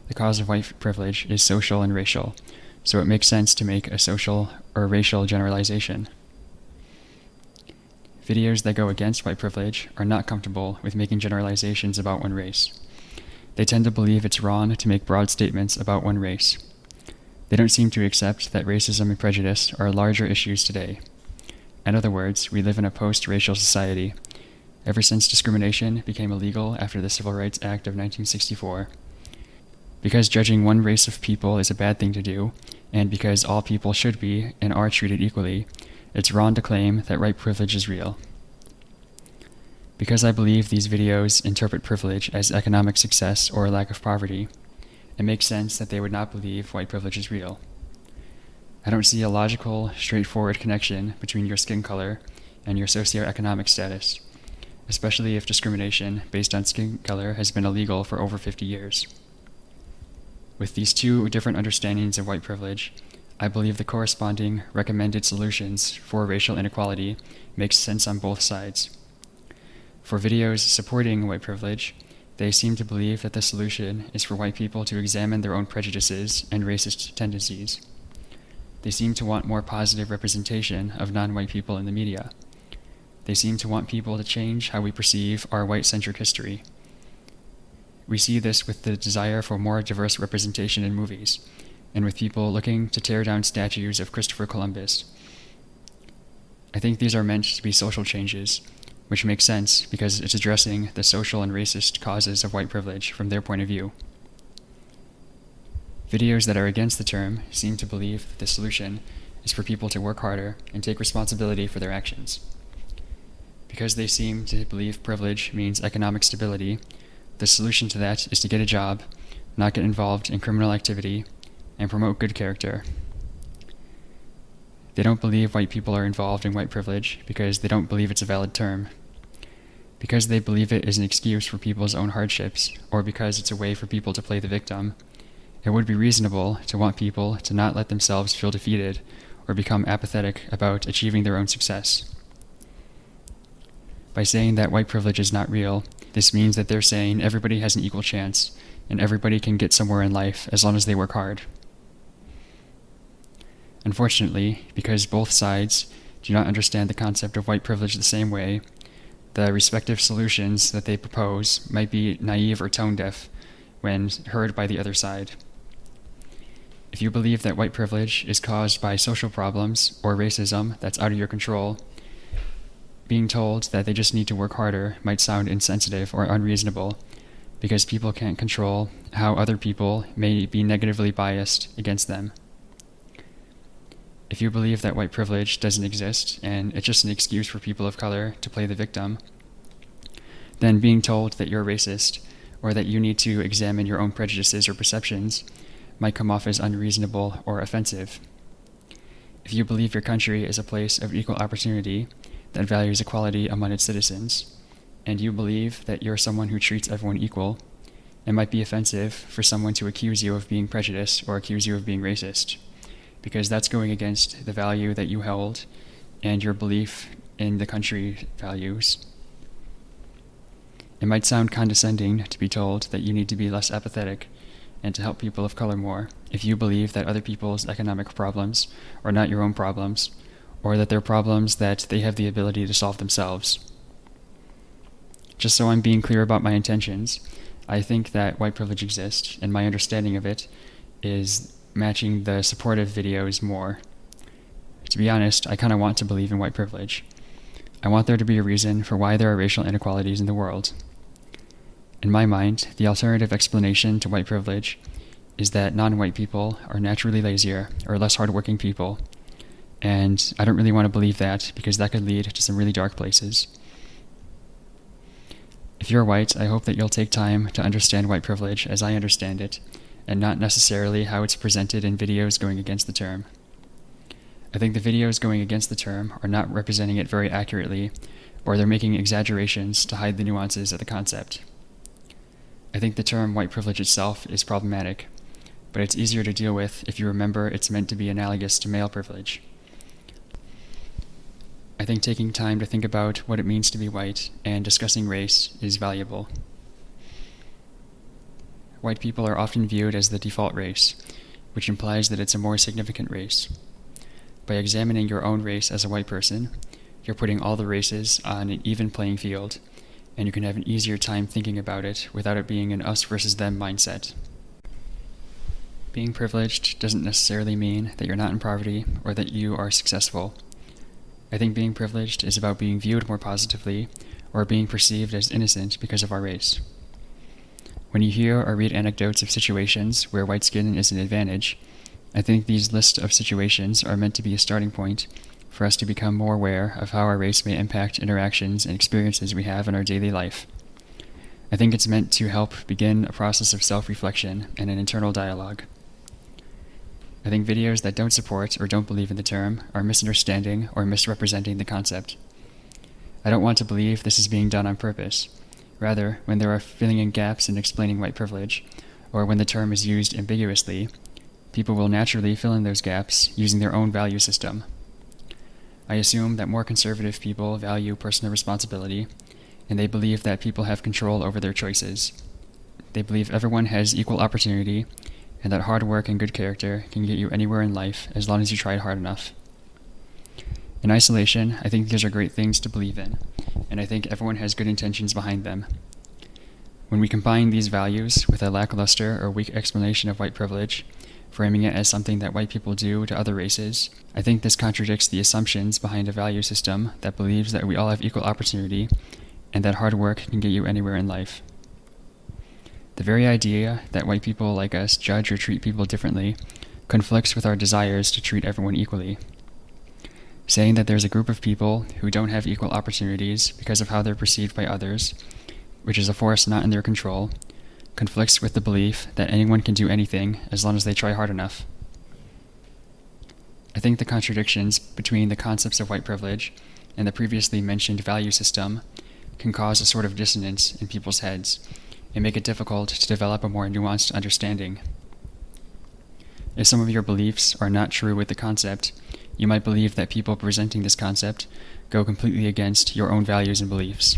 [SPEAKER 1] the cause of white privilege is social and racial, so it makes sense to make a social or racial generalization. Videos that go against white privilege are not comfortable with making generalizations about one race. They tend to believe it's wrong to make broad statements about one race. They don't seem to accept that racism and prejudice are larger issues today. In other words, we live in a post-racial society. Ever since discrimination became illegal after the Civil Rights Act of 1964, because judging one race of people is a bad thing to do, and because all people should be and are treated equally, it's wrong to claim that white privilege is real. Because I believe these videos interpret privilege as economic success or lack of poverty, it makes sense that they would not believe white privilege is real. I don't see a logical, straightforward connection between your skin color and your socioeconomic status, especially if discrimination based on skin color has been illegal for over 50 years. With these two different understandings of white privilege, I believe the corresponding recommended solutions for racial inequality makes sense on both sides. For videos supporting white privilege, they seem to believe that the solution is for white people to examine their own prejudices and racist tendencies. They seem to want more positive representation of non-white people in the media. They seem to want people to change how we perceive our white-centric history. We see this with the desire for more diverse representation in movies, and with people looking to tear down statues of Christopher Columbus. I think these are meant to be social changes, which makes sense because it's addressing the social and racist causes of white privilege from their point of view. Videos that are against the term seem to believe that the solution is for people to work harder and take responsibility for their actions. Because they seem to believe privilege means economic stability, the solution to that is to get a job, not get involved in criminal activity, and promote good character. They don't believe white people are involved in white privilege because they don't believe it's a valid term. Because they believe it is an excuse for people's own hardships, or because it's a way for people to play the victim, it would be reasonable to want people to not let themselves feel defeated or become apathetic about achieving their own success. By saying that white privilege is not real, this means that they're saying everybody has an equal chance, and everybody can get somewhere in life as long as they work hard. Unfortunately, because both sides do not understand the concept of white privilege the same way, the respective solutions that they propose might be naive or tone-deaf when heard by the other side. If you believe that white privilege is caused by social problems or racism that's out of your control, being told that they just need to work harder might sound insensitive or unreasonable, because people can't control how other people may be negatively biased against them. If you believe that white privilege doesn't exist and it's just an excuse for people of color to play the victim, then being told that you're racist or that you need to examine your own prejudices or perceptions might come off as unreasonable or offensive. If you believe your country is a place of equal opportunity that values equality among its citizens, and you believe that you're someone who treats everyone equal, it might be offensive for someone to accuse you of being prejudiced or accuse you of being racist, because that's going against the value that you held and your belief in the country values. It might sound condescending to be told that you need to be less apathetic and to help people of color more if you believe that other people's economic problems are not your own problems, or that they're problems that they have the ability to solve themselves. Just so I'm being clear about my intentions, I think that white privilege exists, and my understanding of it is matching the supportive videos more. To be honest, I kind of want to believe in white privilege. I want there to be a reason for why there are racial inequalities in the world. In my mind, the alternative explanation to white privilege is that non-white people are naturally lazier or less hardworking people, and I don't really want to believe that because that could lead to some really dark places. If you're white, I hope that you'll take time to understand white privilege as I understand it, and not necessarily how it's presented in videos going against the term. I think the videos going against the term are not representing it very accurately, or they're making exaggerations to hide the nuances of the concept. I think the term white privilege itself is problematic, but it's easier to deal with if you remember it's meant to be analogous to male privilege. I think taking time to think about what it means to be white and discussing race is valuable. White people are often viewed as the default race, which implies that it's a more significant race. By examining your own race as a white person, you're putting all the races on an even playing field, and you can have an easier time thinking about it without it being an us versus them mindset. Being privileged doesn't necessarily mean that you're not in poverty or that you are successful. I think being privileged is about being viewed more positively or being perceived as innocent because of our race. When you hear or read anecdotes of situations where white skin is an advantage, I think these lists of situations are meant to be a starting point for us to become more aware of how our race may impact interactions and experiences we have in our daily life. I think it's meant to help begin a process of self-reflection and an internal dialogue. I think videos that don't support or don't believe in the term are misunderstanding or misrepresenting the concept. I don't want to believe this is being done on purpose. Rather, when there are filling in gaps in explaining white privilege, or when the term is used ambiguously, people will naturally fill in those gaps using their own value system. I assume that more conservative people value personal responsibility, and they believe that people have control over their choices. They believe everyone has equal opportunity, and that hard work and good character can get you anywhere in life as long as you tried hard enough. In isolation, I think these are great things to believe in, and I think everyone has good intentions behind them. When we combine these values with a lackluster or weak explanation of white privilege, framing it as something that white people do to other races, I think this contradicts the assumptions behind a value system that believes that we all have equal opportunity and that hard work can get you anywhere in life. The very idea that white people like us judge or treat people differently conflicts with our desires to treat everyone equally. Saying that there's a group of people who don't have equal opportunities because of how they're perceived by others, which is a force not in their control, conflicts with the belief that anyone can do anything as long as they try hard enough. I think the contradictions between the concepts of white privilege and the previously mentioned value system can cause a sort of dissonance in people's heads and make it difficult to develop a more nuanced understanding. If some of your beliefs are not true with the concept, you might believe that people presenting this concept go completely against your own values and beliefs.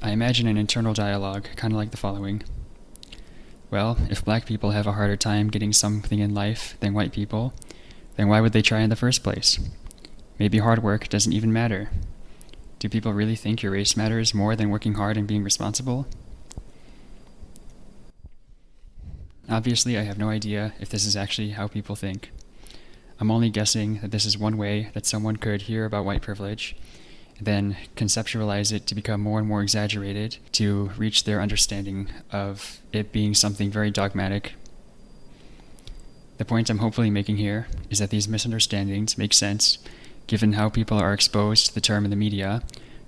[SPEAKER 1] I imagine an internal dialogue kind of like the following. Well, if black people have a harder time getting something in life than white people, then why would they try in the first place? Maybe hard work doesn't even matter. Do people really think your race matters more than working hard and being responsible? Obviously, I have no idea if this is actually how people think. I'm only guessing that this is one way that someone could hear about white privilege, then conceptualize it to become more and more exaggerated to reach their understanding of it being something very dogmatic. The point I'm hopefully making here is that these misunderstandings make sense given how people are exposed to the term in the media,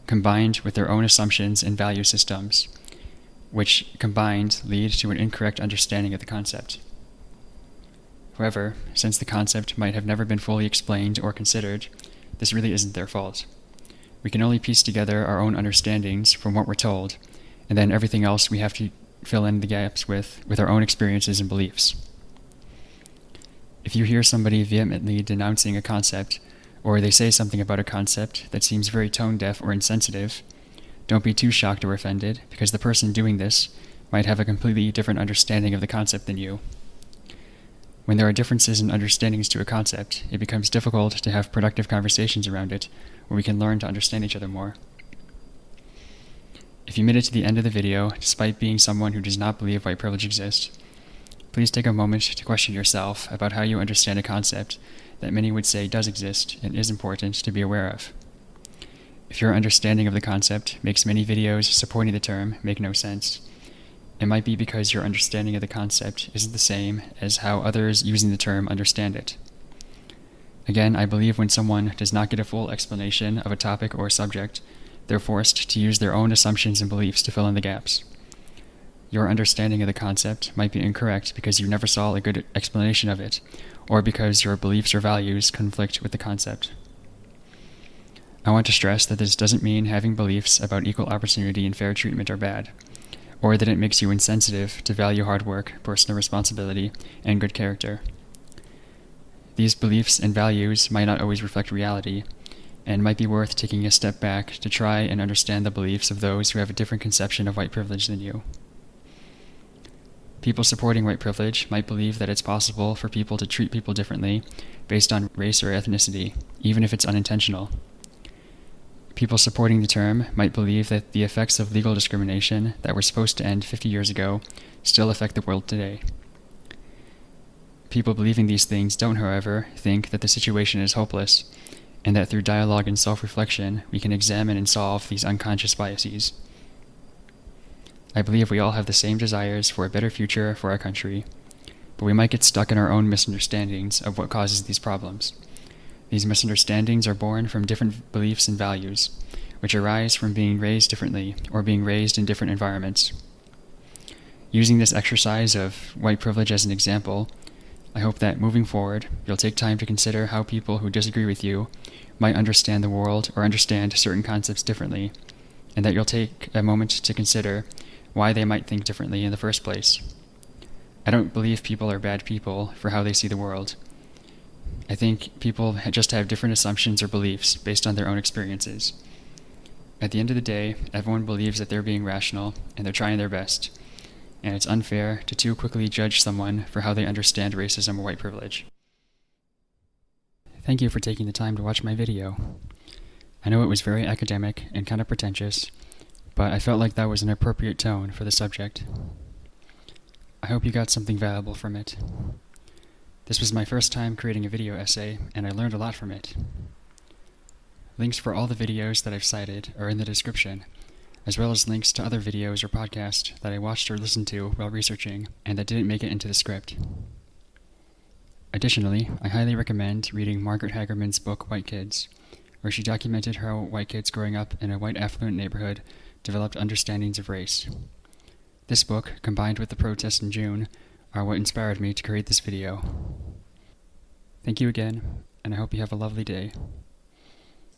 [SPEAKER 1] combined with their own assumptions and value systems, which combined lead to an incorrect understanding of the concept. However, since the concept might have never been fully explained or considered, this really isn't their fault. We can only piece together our own understandings from what we're told, and then everything else we have to fill in the gaps with our own experiences and beliefs. If you hear somebody vehemently denouncing a concept, or they say something about a concept that seems very tone-deaf or insensitive, don't be too shocked or offended, because the person doing this might have a completely different understanding of the concept than you. When there are differences in understandings to a concept, it becomes difficult to have productive conversations around it, where we can learn to understand each other more. If you made it to the end of the video, despite being someone who does not believe white privilege exists, please take a moment to question yourself about how you understand a concept that many would say does exist and is important to be aware of. If your understanding of the concept makes many videos supporting the term make no sense, it might be because your understanding of the concept isn't the same as how others using the term understand it. Again, I believe when someone does not get a full explanation of a topic or subject, they're forced to use their own assumptions and beliefs to fill in the gaps. Your understanding of the concept might be incorrect because you never saw a good explanation of it, or because your beliefs or values conflict with the concept. I want to stress that this doesn't mean having beliefs about equal opportunity and fair treatment are bad, or that it makes you insensitive to value hard work, personal responsibility, and good character. These beliefs and values might not always reflect reality, and might be worth taking a step back to try and understand the beliefs of those who have a different conception of white privilege than you. People supporting white privilege might believe that it's possible for people to treat people differently based on race or ethnicity, even if it's unintentional. People supporting the term might believe that the effects of legal discrimination that were supposed to end 50 years ago still affect the world today. People believing these things don't, however, think that the situation is hopeless, and that through dialogue and self-reflection we can examine and solve these unconscious biases. I believe we all have the same desires for a better future for our country, but we might get stuck in our own misunderstandings of what causes these problems. These misunderstandings are born from different beliefs and values, which arise from being raised differently or being raised in different environments. Using this exercise of white privilege as an example, I hope that moving forward, you'll take time to consider how people who disagree with you might understand the world or understand certain concepts differently, and that you'll take a moment to consider why they might think differently in the first place. I don't believe people are bad people for how they see the world. I think people just have different assumptions or beliefs based on their own experiences. At the end of the day, everyone believes that they're being rational and they're trying their best, and it's unfair to too quickly judge someone for how they understand racism or white privilege. Thank you for taking the time to watch my video. I know it was very academic and kind of pretentious, but I felt like that was an appropriate tone for the subject. I hope you got something valuable from it. This was my first time creating a video essay, and I learned a lot from it. Links for all the videos that I've cited are in the description, as well as links to other videos or podcasts that I watched or listened to while researching and that didn't make it into the script. Additionally, I highly recommend reading Margaret Hagerman's book White Kids, where she documented how white kids growing up in a white affluent neighborhood developed understandings of race. This book, combined with the protests in June, are what inspired me to create this video. Thank you again, and I hope you have a lovely day.